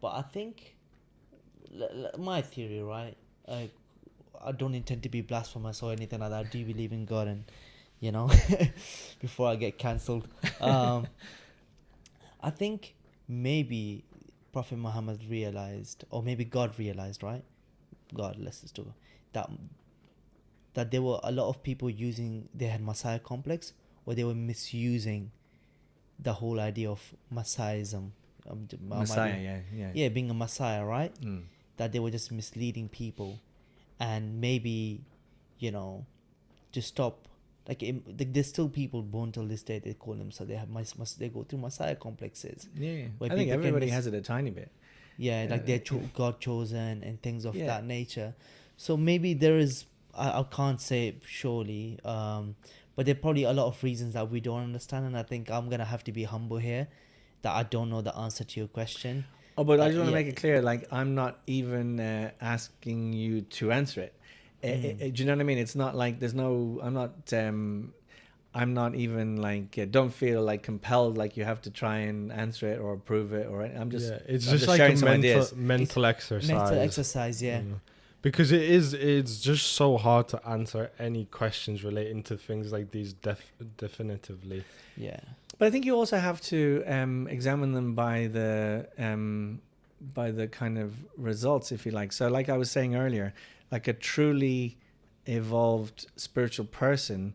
But I think my theory, right? I don't intend to be blasphemous or anything like that. I do believe in God, and you know, before I get cancelled, I think maybe Prophet Muhammad realized, or maybe God realized, right? God, let's just do that there were a lot of people they had Messiah complex, or they were misusing the whole idea of Messiahism. Messiah, Yeah, being a Messiah, right? That they were just misleading people, and maybe, you know, to stop. There's still people born till this day. They call themselves. They go through Messiah complexes. Yeah. Where I think people everybody has it a tiny bit. Yeah, like they're God chosen and things of that nature. So maybe there is. I can't say it surely. But there are probably a lot of reasons that we don't understand, and I think I'm gonna have to be humble here, that I don't know the answer to your question. Oh, but I just want to make it clear, like, I'm not even asking you to answer it. Do you know what I mean? It's not like I'm not even like, don't feel like compelled, like you have to try and answer it or prove it, or I'm just, it's I'm just like sharing a some ideas. mental exercise. Mental exercise, yeah. Because it's just so hard to answer any questions relating to things like these definitively. Yeah. But I think you also have to examine them by the kind of results, if you like. So like I was saying earlier, like a truly evolved spiritual person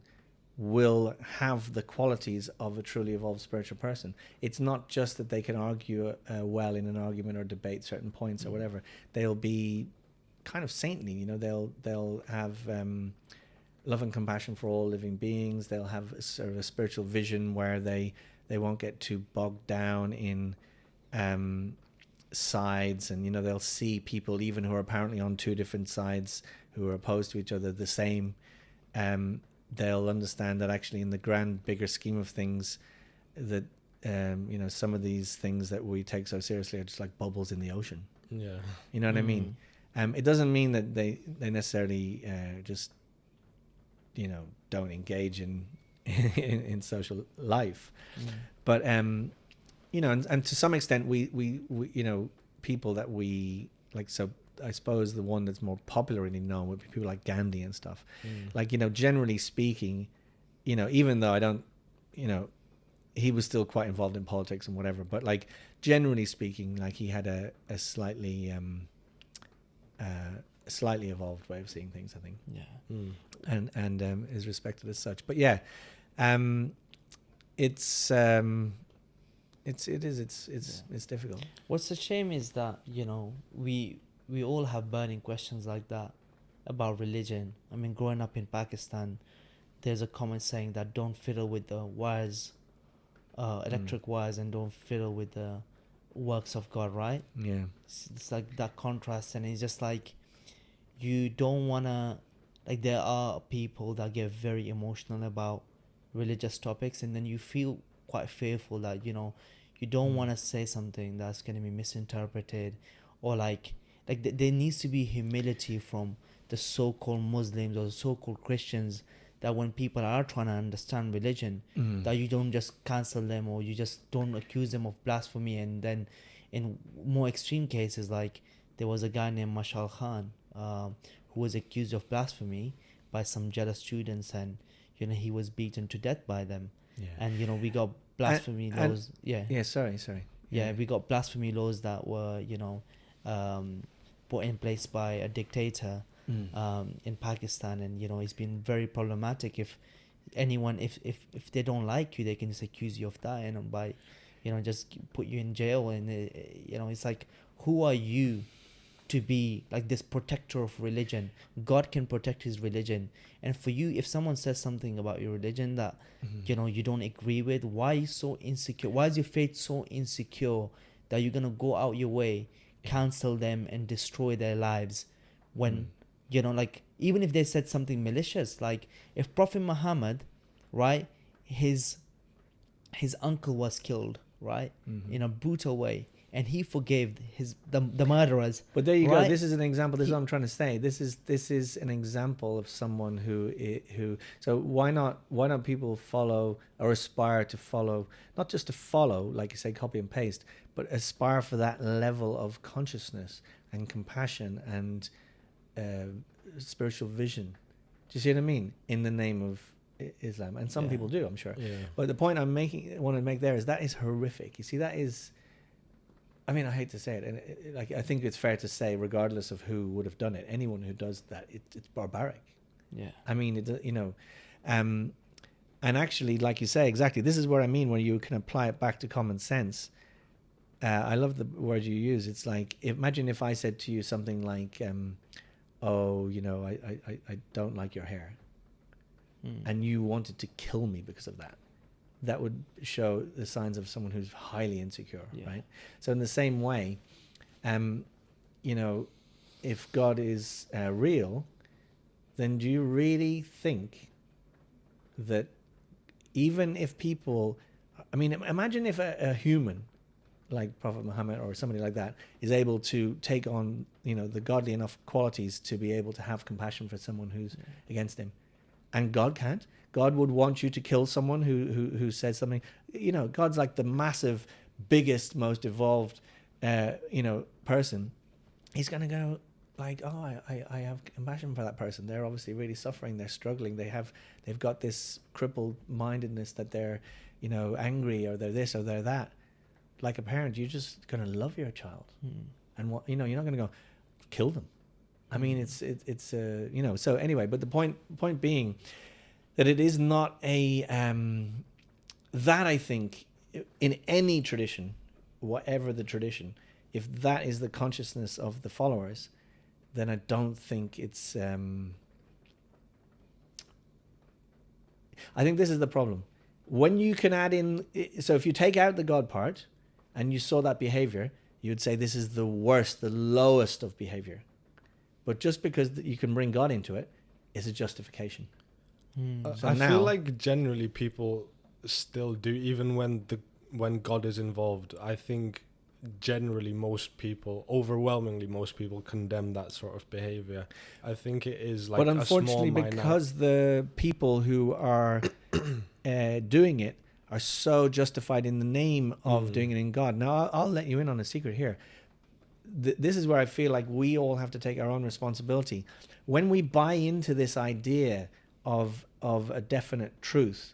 will have the qualities of a truly evolved spiritual person. It's not just that they can argue well in an argument or debate certain points or whatever. They'll be kind of saintly, you know. They'll have love and compassion for all living beings. They'll have a sort of a spiritual vision where they won't get too bogged down in sides, and you know, they'll see people even who are apparently on two different sides, who are opposed to each other, the same. They'll understand that actually in the grand bigger scheme of things, that you know, some of these things that we take so seriously are just like bubbles in the ocean. Yeah, you know what I mean. It doesn't mean that they necessarily just, you know, don't engage in social life, but you know, and to some extent we you know, people that we like. So I suppose the one that's more popularly known would be people like Gandhi and stuff. Like, you know, generally speaking, you know, even though I don't, you know, he was still quite involved in politics and whatever, but like generally speaking, like he had a slightly evolved way of seeing things, I think. And is respected as such. But yeah, it's difficult. What's a shame is that, you know, we all have burning questions like that about religion. I mean, growing up in Pakistan, there's a comment saying that don't fiddle with the wires, electric wires, and don't fiddle with the works of God, right? Yeah. It's like that contrast, and it's just like, you don't want to, like, there are people that get very emotional about religious topics, and then you feel quite fearful that, you know, you don't want to say something that's going to be misinterpreted, or like there needs to be humility from the so-called Muslims or the so-called Christians, that when people are trying to understand religion, that you don't just cancel them, or you just don't accuse them of blasphemy. And then in more extreme cases, like there was a guy named Mashal Khan who was accused of blasphemy by some jealous students, and you know, he was beaten to death by them. And you know, we got blasphemy laws. We got blasphemy laws that were, you know, put in place by a dictator in Pakistan, and you know, it's been very problematic. If anyone, if they don't like you, they can just accuse you of that, and by, you know, just put you in jail. And you know, it's like, who are you to be like this protector of religion? God can protect his religion, and for you, if someone says something about your religion that you know, you don't agree with, why are you so insecure? Why is your faith so insecure that you're gonna go out your way, cancel them, and destroy their lives? When you know, like, even if they said something malicious, like if Prophet Muhammad, right, his uncle was killed, right, Mhm. in a brutal way, and he forgave the murderers. But there you Right. go. This is an example. This is what I'm trying to say. This is an example of someone who. So why not people follow or aspire to follow, not just to follow, like you say, copy and paste, but aspire for that level of consciousness and compassion and spiritual vision. Do you see what I mean? In the name of Islam, and some Yeah. people do, I'm sure. Yeah. But the point I want to make there is that is horrific. You see, that is. I mean, I hate to say it, and like I think it's fair to say, regardless of who would have done it, anyone who does that, it's barbaric. Yeah. I mean, and actually, like you say, exactly, this is what I mean when you can apply it back to common sense. I love the word you use. It's like, imagine if I said to you something like, "Oh, I don't like your hair," and you wanted to kill me because of that. That would show the signs of someone who's highly insecure, Yeah. right? So in the same way, if God is real, then do you really think that even if people, I mean, imagine if a human like Prophet Muhammad or somebody like that is able to take on, the godly enough qualities to be able to have compassion for someone who's against him, and God can't. God would want you to kill someone who says something. God's like the massive, biggest, most evolved, person. He's going to go like, oh, I have compassion for that person. They're obviously really suffering. They're struggling. They've got this crippled mindedness that they're, angry, or they're this or they're that. Like a parent, you're just going to love your child, and you're not going to go kill them. I mean, it's So anyway, but the point being that it is not a that I think in any tradition, whatever the tradition, if that is the consciousness of the followers, then I don't think it's. I think this is the problem. When you can add in, so if you take out the God part, and you saw that behavior, you would say this is the worst, the lowest of behavior. But just because you can bring God into it is a justification. So I now, feel like generally people still do, even when God is involved. I think generally overwhelmingly most people condemn that sort of behavior. I think it is like but a unfortunately, small because the people who are doing it are so justified in the name of doing it in God. Now, I'll let you in on a secret here. This is where I feel like we all have to take our own responsibility. When we buy into this idea of a definite truth,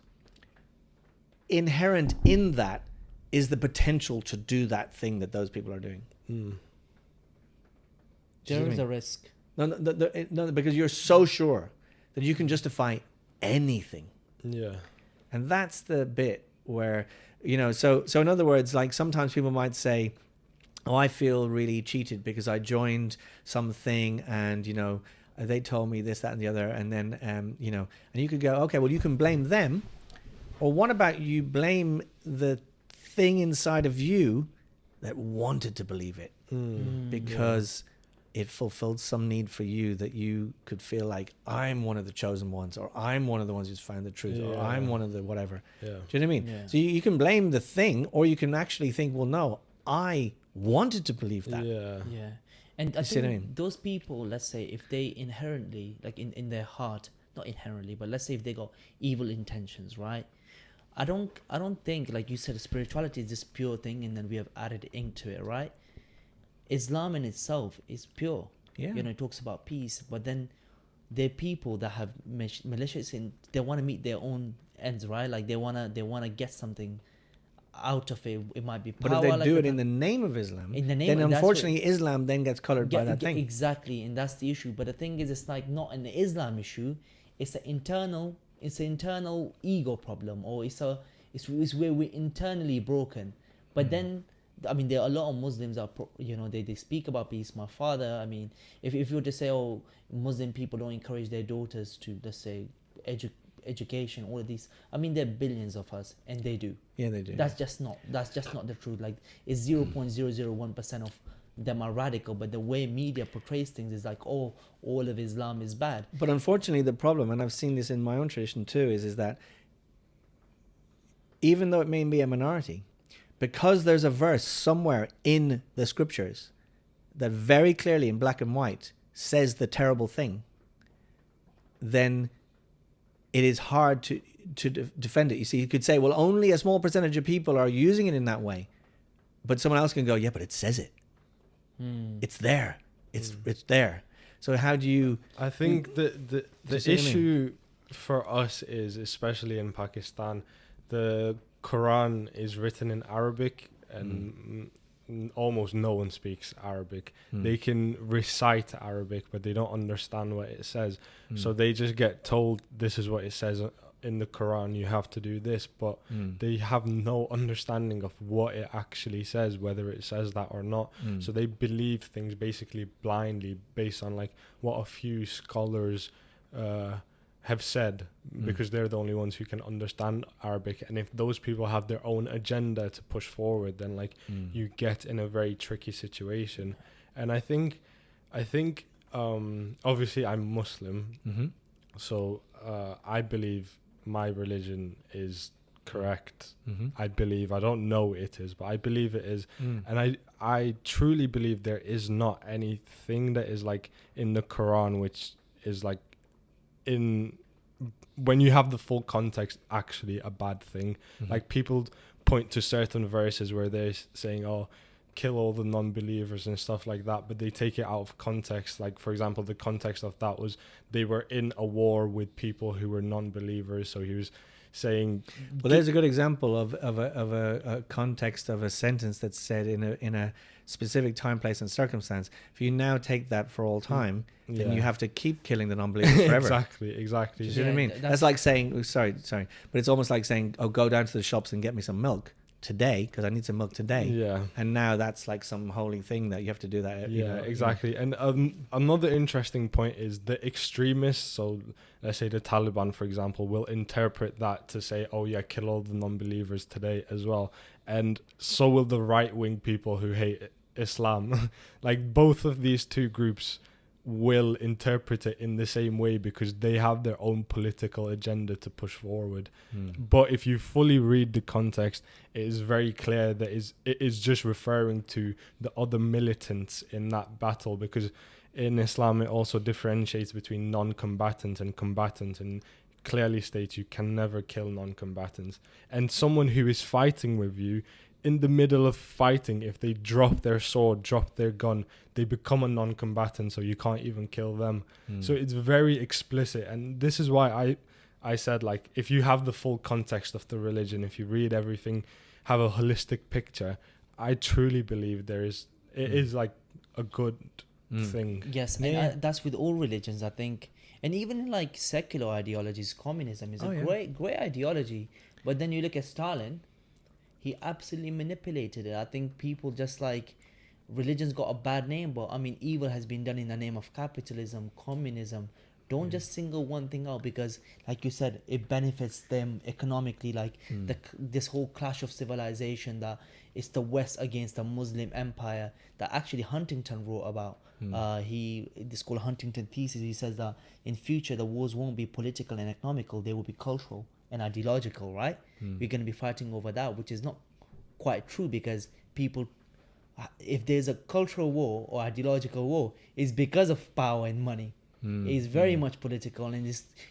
inherent in that is the potential to do that thing that those people are doing. There is a risk. No, because you're so sure that you can justify anything. Yeah. And that's the bit where, so in other words, like sometimes people might say, oh, I feel really cheated because I joined something and, they told me this, that, and the other. And then, and you could go, okay, well, you can blame them. Or what about you blame the thing inside of you that wanted to believe it? Because it fulfilled some need for you, that you could feel like I'm one of the chosen ones, or I'm one of the ones who's found the truth, or I'm one of the whatever. Yeah. Do you know what I mean? Yeah. So you can blame the thing, or you can actually think, well, no, I wanted to believe that. Yeah. And I You see what I think mean? those people, let's say, if they inherently, like in their heart, not inherently, but let's say if they got evil intentions, right? I don't think, like you said, spirituality is this pure thing, and then we have added ink to it, right? Islam in itself is pure. Yeah. It talks about peace, but then there are people that have malicious in, they want to meet their own ends, right? Like they wanna get something out of it. It might be power. But if they like do it in the name of Islam, then unfortunately Islam then gets colored by that thing. Exactly, and that's the issue. But the thing is, it's like not an Islam issue. It's an internal ego problem, or it's where we're internally broken. But then, I mean, there are a lot of Muslims that they speak about peace. My father, I mean, if you were to say, oh, Muslim people don't encourage their daughters to, let's say, education, all of these, I mean, there are billions of us, and they do. Yeah, they do. That's just not the truth. Like, it's 0.001% of them are radical, but the way media portrays things is like, oh, all of Islam is bad. But unfortunately, the problem, and I've seen this in my own tradition too, is that even though it may be a minority, because there's a verse somewhere in the scriptures that very clearly in black and white says the terrible thing, then it is hard to defend it. You see, you could say, well, only a small percentage of people are using it in that way. But someone else can go, yeah, but it says it. It's there. It's there. So how do you... I think the issue for us is, especially in Pakistan, the Quran is written in Arabic, and almost no one speaks Arabic. They can recite Arabic, but they don't understand what it says. So they just get told, this is what it says in the Quran, you have to do this, but they have no understanding of what it actually says, whether it says that or not. So they believe things basically blindly based on like what a few scholars have said, because they're the only ones who can understand Arabic. And if those people have their own agenda to push forward, then like you get in a very tricky situation. And I think obviously I'm Muslim, so I believe my religion is correct. I don't know it is, but I believe it is. And I truly believe there is not anything that is like in the Quran which is like, in when you have the full context, actually a bad thing. Like people point to certain verses where they're saying, oh, kill all the non-believers and stuff like that, but they take it out of context. Like, for example, the context of that was they were in a war with people who were non-believers, so he was saying... Well, there's a good example of a context of a sentence that's said in a specific time, place, and circumstance. If you now take that for all time, then you have to keep killing the non-believers forever. Exactly. Do you see what I mean? That's like saying, sorry, but it's almost like saying, oh, go down to the shops and get me some milk today, because I need some milk today. Yeah. And now that's like some holy thing that you have to do that. Exactly. And another interesting point is the extremists, so let's say the Taliban, for example, will interpret that to say, oh yeah, kill all the non-believers today as well. And so will the right-wing people who hate Islam. Like, both of these two groups will interpret it in the same way because they have their own political agenda to push forward. But if you fully read the context, it is very clear that it is just referring to the other militants in that battle, because in Islam it also differentiates between non-combatants and combatants, and clearly states you can never kill non-combatants. And someone who is fighting with you, in the middle of fighting, if they drop their sword, drop their gun, they become a non-combatant, so you can't even kill them. So it's very explicit. And this is why I said, like, if you have the full context of the religion, if you read everything, have a holistic picture, I truly believe it is like a good thing. Yes, and that's with all religions, I think. And even in like secular ideologies, communism is great ideology. But then you look at Stalin, he absolutely manipulated it. I think people just like, religion's got a bad name, but I mean, evil has been done in the name of capitalism, communism. Don't just single one thing out, because like you said, it benefits them economically. Like this whole clash of civilization, that it's the West against the Muslim empire, that actually Huntington wrote about. This called Huntington thesis. He says that in future the wars won't be political and economical, they will be cultural and ideological, right? We're going to be fighting over that, which is not quite true, because people, if there's a cultural war or ideological war, it's because of power and money. It's very much political, and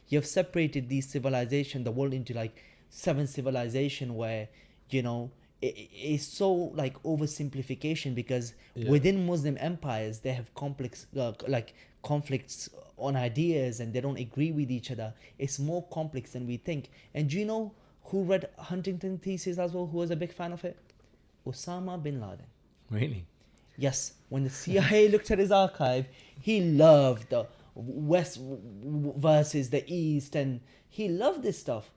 you have separated these civilizations, the world, into like 7 civilizations, where, you know, it's so like oversimplification, because within Muslim empires they have complex like conflicts on ideas, and they don't agree with each other. It's more complex than we think. And do you know who read Huntington thesis as well, who was a big fan of it? Osama bin Laden. Really? Yes. When the CIA looked at his archive, he loved the West versus the East, and he loved this stuff.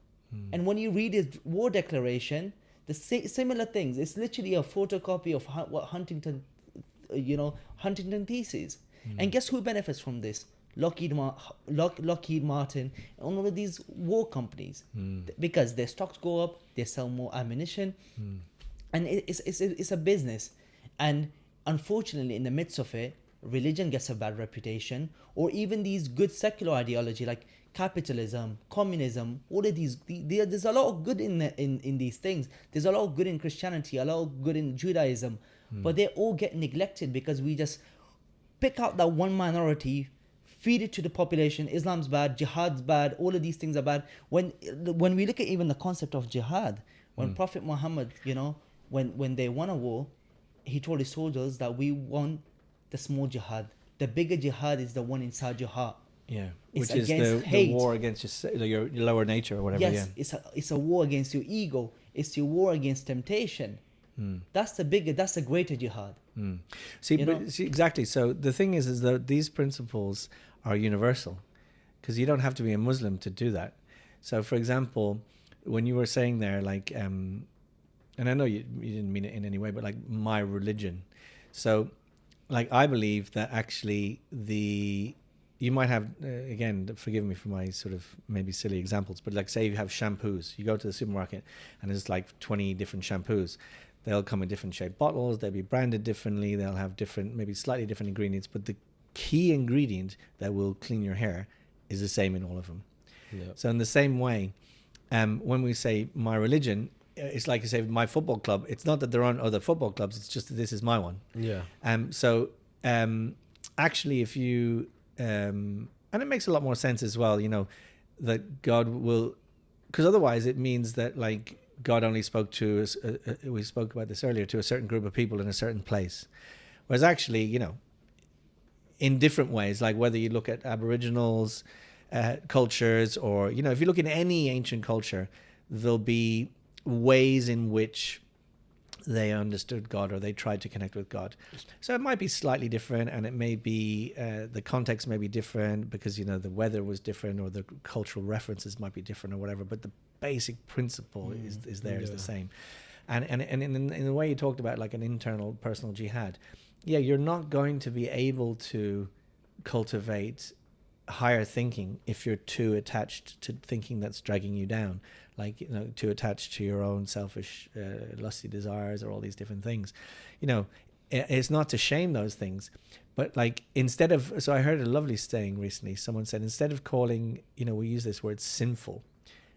And when you read his war declaration, the similar things, it's literally a photocopy of what Huntington thesis. And guess who benefits from this? Lockheed Martin, and all of these war companies, because their stocks go up, they sell more ammunition, and it's a business. And unfortunately, in the midst of it, religion gets a bad reputation, or even these good secular ideology like capitalism, communism, all of these, there's a lot of good in these things. There's a lot of good in Christianity, a lot of good in Judaism, but they all get neglected because we just pick out that one minority, feed it to the population. Islam's bad, jihad's bad, all of these things are bad. When we look at even the concept of jihad, when Prophet Muhammad, when they won a war, he told his soldiers that we want the small jihad. The bigger jihad is the one inside your heart. Yeah, It's which is against the hate. war against your lower nature or whatever. Yes, it's a war against your ego. It's your war against temptation. That's the greater jihad. See, You know? see, exactly. So the thing is that these principles are universal, because you don't have to be a Muslim to do that. So, for example, when you were saying there, like, and I know you didn't mean it in any way, but like my religion. So, like, I believe that actually you might have, again, forgive me for my sort of maybe silly examples, but like say you have shampoos. You go to the supermarket and there's like 20 different shampoos. They'll come in different shaped bottles. They'll be branded differently. They'll have different, maybe slightly different ingredients. But the key ingredient that will clean your hair is the same in all of them. Yeah. So in the same way, when we say my religion, it's like you say my football club. It's not that there aren't other football clubs. It's just that this is my one. Yeah. So actually, if you and it makes a lot more sense as well, that God will, because otherwise it means that like God only spoke to us. We spoke about this earlier, to a certain group of people in a certain place, whereas actually, in different ways, like whether you look at Aboriginals cultures, or if you look in any ancient culture, there'll be ways in which they understood God or they tried to connect with God. So it might be slightly different, and it may be the context may be different because the weather was different, or the cultural references might be different or whatever, but the basic principle is the same. And in the way you talked about like an internal personal jihad, you're not going to be able to cultivate higher thinking if you're too attached to thinking that's dragging you down, like too attached to your own selfish lusty desires or all these different things. It's not to shame those things, but like so I heard a lovely saying recently. Someone said, instead of calling, we use this word sinful,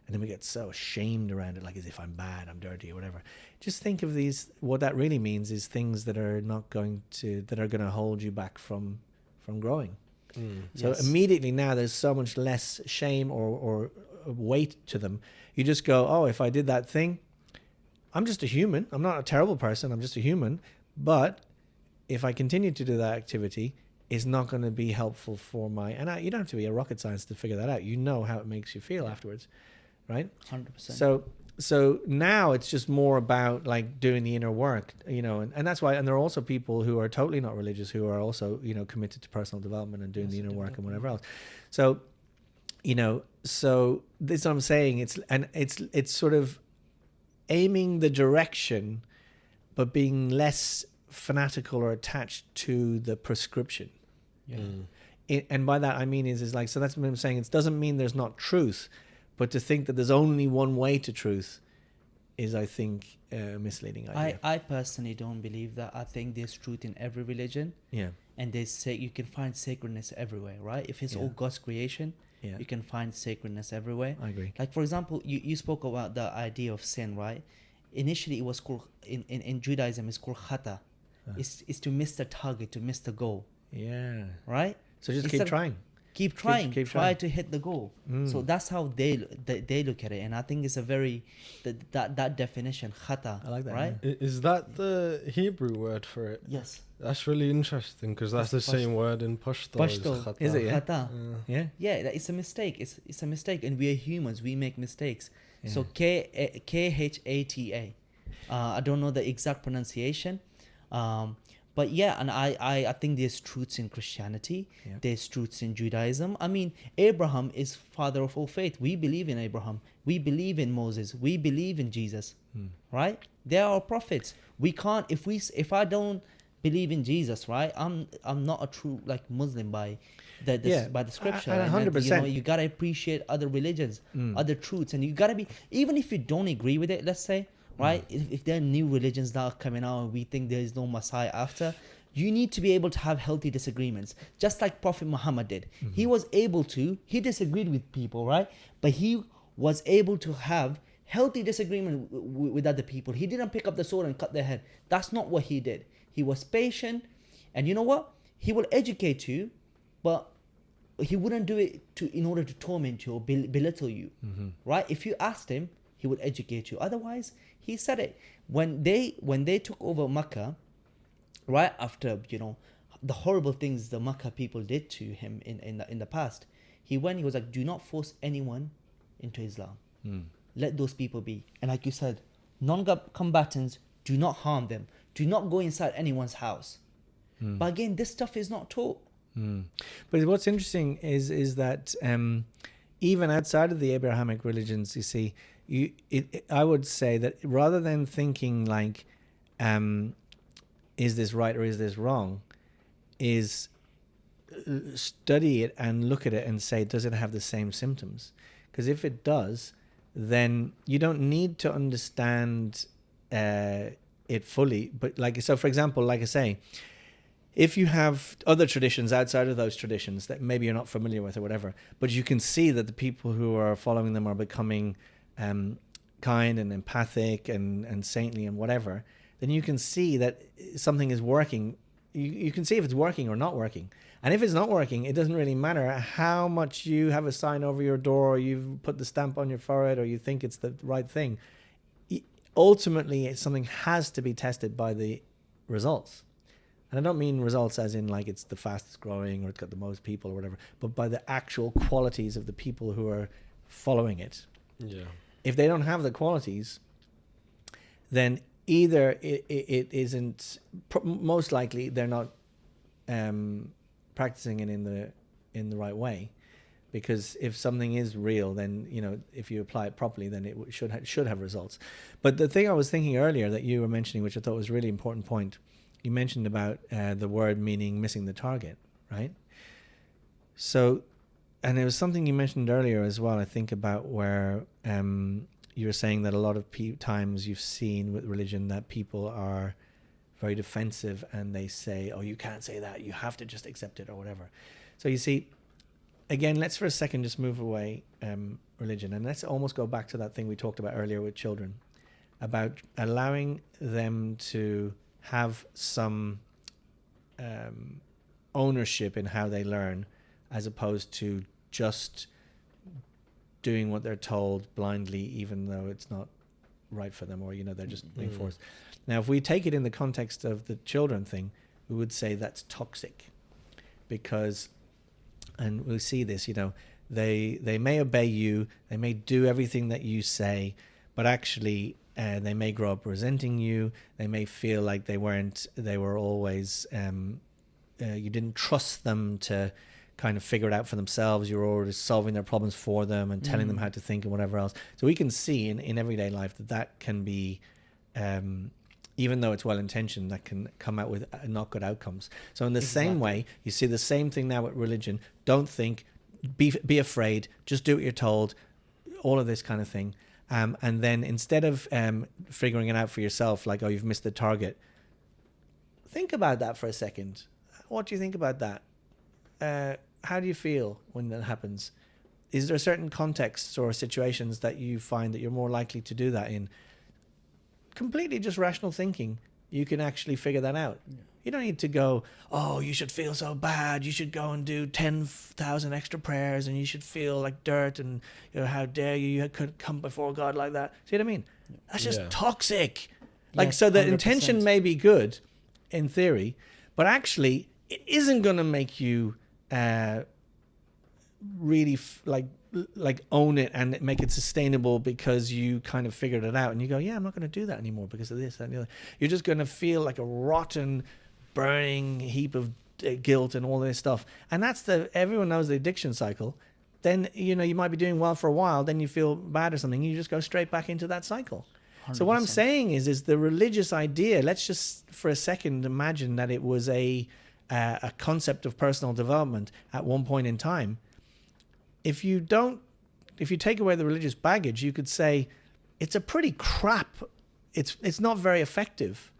and then we get so ashamed around it, like as if I'm bad, I'm dirty or whatever. Just think of these, what that really means is things that are going to hold you back from growing. So immediately now there's so much less shame or weight to them. You just go, oh, if I did that thing, I'm just a human. I'm not a terrible person. I'm just a human. But if I continue to do that activity, it's not going to be helpful for you don't have to be a rocket scientist to figure that out. You know how it makes you feel afterwards, right? 100%. So now it's just more about like doing the inner work, and that's why. And there are also people who are totally not religious who are also, committed to personal development and doing the inner work and whatever else. So, so this is what I'm saying. It's sort of aiming the direction, but being less fanatical or attached to the prescription. And by that I mean is like, so that's what I'm saying. It doesn't mean there's not truth. But to think that there's only one way to truth is, I think, a misleading idea. I personally don't believe that. I think there's truth in every religion. Yeah. And you can find sacredness everywhere, right? If it's all God's creation, you can find sacredness everywhere. I agree. Like, for example, you spoke about the idea of sin, right? Initially, it was called, in Judaism, it's called khata. It's to miss the target, to miss the goal. Yeah. Right? So just keep trying. Keep trying. Keep try trying. to hit the goal. So that's how they look at it, and I think it's a very that definition khata. I like that. Right? Yeah. Is that the Hebrew word for it? Yes. That's really interesting because that's the same word in Pashto. Pashto. Is it? Yeah. Khata. Yeah. Yeah, it's a mistake. It's a mistake, and we are humans. We make mistakes. Yeah. So Khata. I don't know the exact pronunciation. But yeah, and I think there's truths in Christianity. Yeah. There's truths in Judaism. I mean, Abraham is father of all faith. We believe in Abraham. We believe in Moses. We believe in Jesus. Right? They are prophets. We can't, if I don't believe in Jesus, right? I'm not a true like Muslim by the scripture. And 100%. You gotta appreciate other religions, other truths, and you gotta be, even if you don't agree with it, let's say. Right? If there are new religions that are coming out and we think there is no Messiah after, You need to be able to have healthy disagreements, just like Prophet Muhammad did. He was able to, he disagreed with people, right? But he was able to have healthy disagreement with other people. He didn't pick up the sword and cut their head. That's not what he did. He was patient, and you know what? He will educate you, but he wouldn't do it in order to torment you or belittle you, right? If you asked him, he would educate you. Otherwise, he said it when they took over Mecca, right after, you know, the horrible things the Mecca people did to him in the past. He was like, do not force anyone into Islam. Let those people be. And like you said, non-combatants, do not harm them. Do not go inside anyone's house. But again, this stuff is not taught. But what's interesting is that even outside of the Abrahamic religions, you see, I would say that rather than thinking like, is this right or is this wrong, is study it and look at it and say, does it have the same symptoms? Because if it does, then you don't need to understand it fully. But like, so for example, like I say, if you have other traditions outside of those traditions that maybe you're not familiar with or whatever, but you can see that the people who are following them are becoming kind and empathic and saintly and whatever, then you can see that something is working. You can see if it's working or not working. And if it's not working, it doesn't really matter how much you have a sign over your door, or you've put the stamp on your forehead, or you think it's the right thing. Ultimately, something has to be tested by the results. And I don't mean results as in like it's the fastest growing or it's got the most people or whatever, but by the actual qualities of the people who are following it. Yeah. If they don't have the qualities, then either it isn't, most likely they're not practicing it in the right way. Because if something is real, then, you know, if you apply it properly, then it should have results. But the thing I was thinking earlier that you were mentioning, which I thought was a really important point, you mentioned about the word meaning missing the target, right? So, and it was something you mentioned earlier as well, I think, about where you were saying that a lot of times you've seen with religion that people are very defensive and they say, oh, you can't say that, you have to just accept it or whatever. So you see, again, let's for a second just move away religion, and let's almost go back to that thing we talked about earlier with children, about allowing them to have some ownership in how they learn, as opposed to just doing what they're told blindly, even though it's not right for them, or, you know, they're just being forced. Now, if we take it in the context of the children thing, we would say that's toxic, because, and we'll see this, you know, they may obey you, they may do everything that you say, but actually they may grow up resenting you. They may feel like they were always, you didn't trust them to kind of figure it out for themselves. You were already solving their problems for them and telling them how to think and whatever else. So we can see in everyday life that can be, even though it's well-intentioned, that can come out with not good outcomes. So in the same way, you see the same thing now with religion. Don't think, be afraid, just do what you're told, all of this kind of thing. And then instead of figuring it out for yourself, like, oh, you've missed the target, think about that for a second. What do you think about that? How do you feel when that happens? Is there certain contexts or situations that you find that you're more likely to do that in? Completely just rational thinking, you can actually figure that out. Yeah. You don't need to go, oh, you should feel so bad, you should go and do 10,000 extra prayers, and you should feel like dirt, and, you know, how dare you could come before God like that. See what I mean? That's just toxic. Like, so the 100%. Intention may be good in theory, but actually it isn't going to make you really like own it and make it sustainable, because you kind of figured it out and you go, yeah, I'm not going to do that anymore because of this, that, and the other. You're just going to feel like a rotten, burning heap of guilt and all this stuff. And that's everyone knows the addiction cycle. Then, you know, you might be doing well for a while, then you feel bad or something, you just go straight back into that cycle. 100%. So what I'm saying is the religious idea, let's just for a second imagine that it was a concept of personal development at one point in time. If you take away the religious baggage, you could say it's a pretty crap. It's not very effective.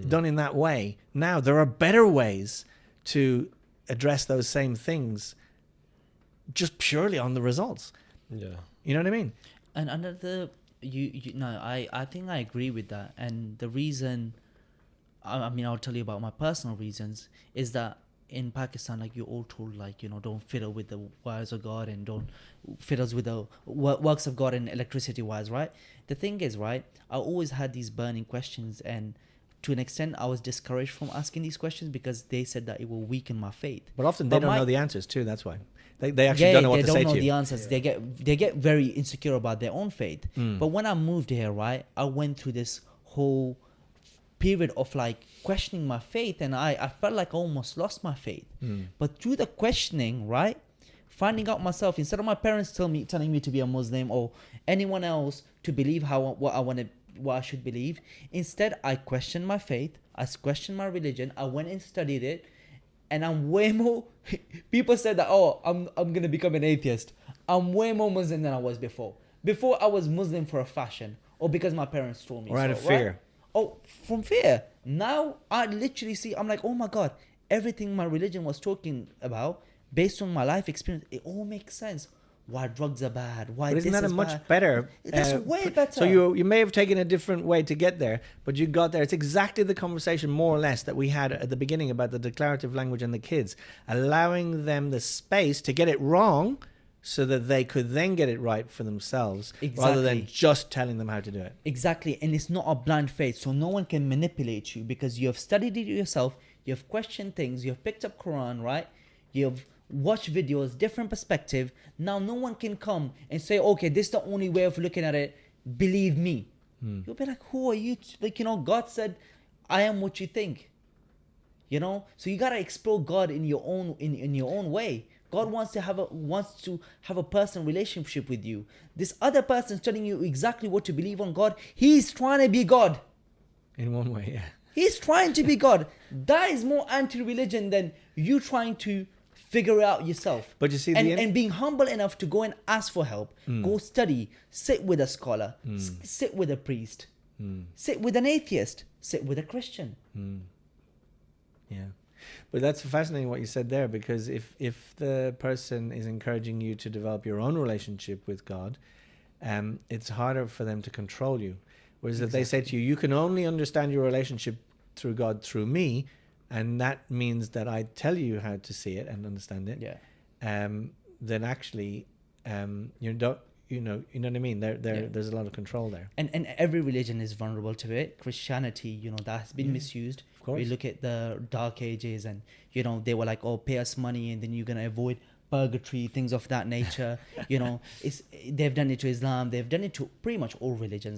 done in that way. Now there are better ways to address those same things just purely on the results. Yeah. You know what I mean? And another, I think I agree with that. And the reason, I mean, I'll tell you about my personal reasons, is that in Pakistan, like, you're all told, like, don't fiddle with the wires of God and don't fiddle with the works of God and electricity wires, right? The thing is, right, I always had these burning questions, and to an extent, I was discouraged from asking these questions because they said that it will weaken my faith. But often they don't know the answers too. That's why they actually don't know what to say to they you. don't know the answers. Yeah. They get very insecure about their own faith. But when I moved here, right, I went through this whole period of like questioning my faith, and I felt like I almost lost my faith. But through the questioning, right, finding out myself, instead of my parents telling me to be a Muslim or anyone else to believe what I should believe, instead I questioned my faith, I questioned my religion, I went and studied it, and I'm way more people said that, oh, I'm gonna become an atheist. I'm way more Muslim than I was before. Before I was Muslim for a fashion or because my parents told me. Or out of fear. Right? Oh, from fear. Now I literally see, I'm like, oh my God, everything my religion was talking about based on my life experience, it all makes sense. Why drugs are bad? Why but isn't this that is a much bad. better? That's way better. So you may have taken a different way to get there, but you got there. It's exactly the conversation, more or less, that we had at the beginning about the declarative language and the kids, allowing them the space to get it wrong, so that they could then get it right for themselves, rather than just telling them how to do it. Exactly, and it's not a blind faith, so no one can manipulate you because you have studied it yourself, you have questioned things, you have picked up Quran, right? You have watched videos, different perspective. Now no one can come and say, okay, this is the only way of looking at it, believe me. You'll be like, who are you? Like, God said, I am what you think. So you gotta explore God in your own in your own way. God wants to have a personal relationship with you. This other person telling you exactly what to believe on God, he's trying to be God. In one way, yeah. He's trying to be God. That is more anti-religion than you trying to figure it out yourself. But you see, and being humble enough to go and ask for help, go study, sit with a scholar, sit with a priest, sit with an atheist, sit with a Christian. Yeah. But that's fascinating what you said there, because if the person is encouraging you to develop your own relationship with God, it's harder for them to control you. Whereas if they say to you, you can only understand your relationship through God through me, and that means that I tell you how to see it and understand it, then actually you know what I mean? There's a lot of control there. And every religion is vulnerable to it. Christianity, that has been misused. Of course. We look at the Dark Ages, and they were like, oh, pay us money and then you're gonna avoid purgatory, things of that nature. They've done it to Islam, they've done it to pretty much all religions.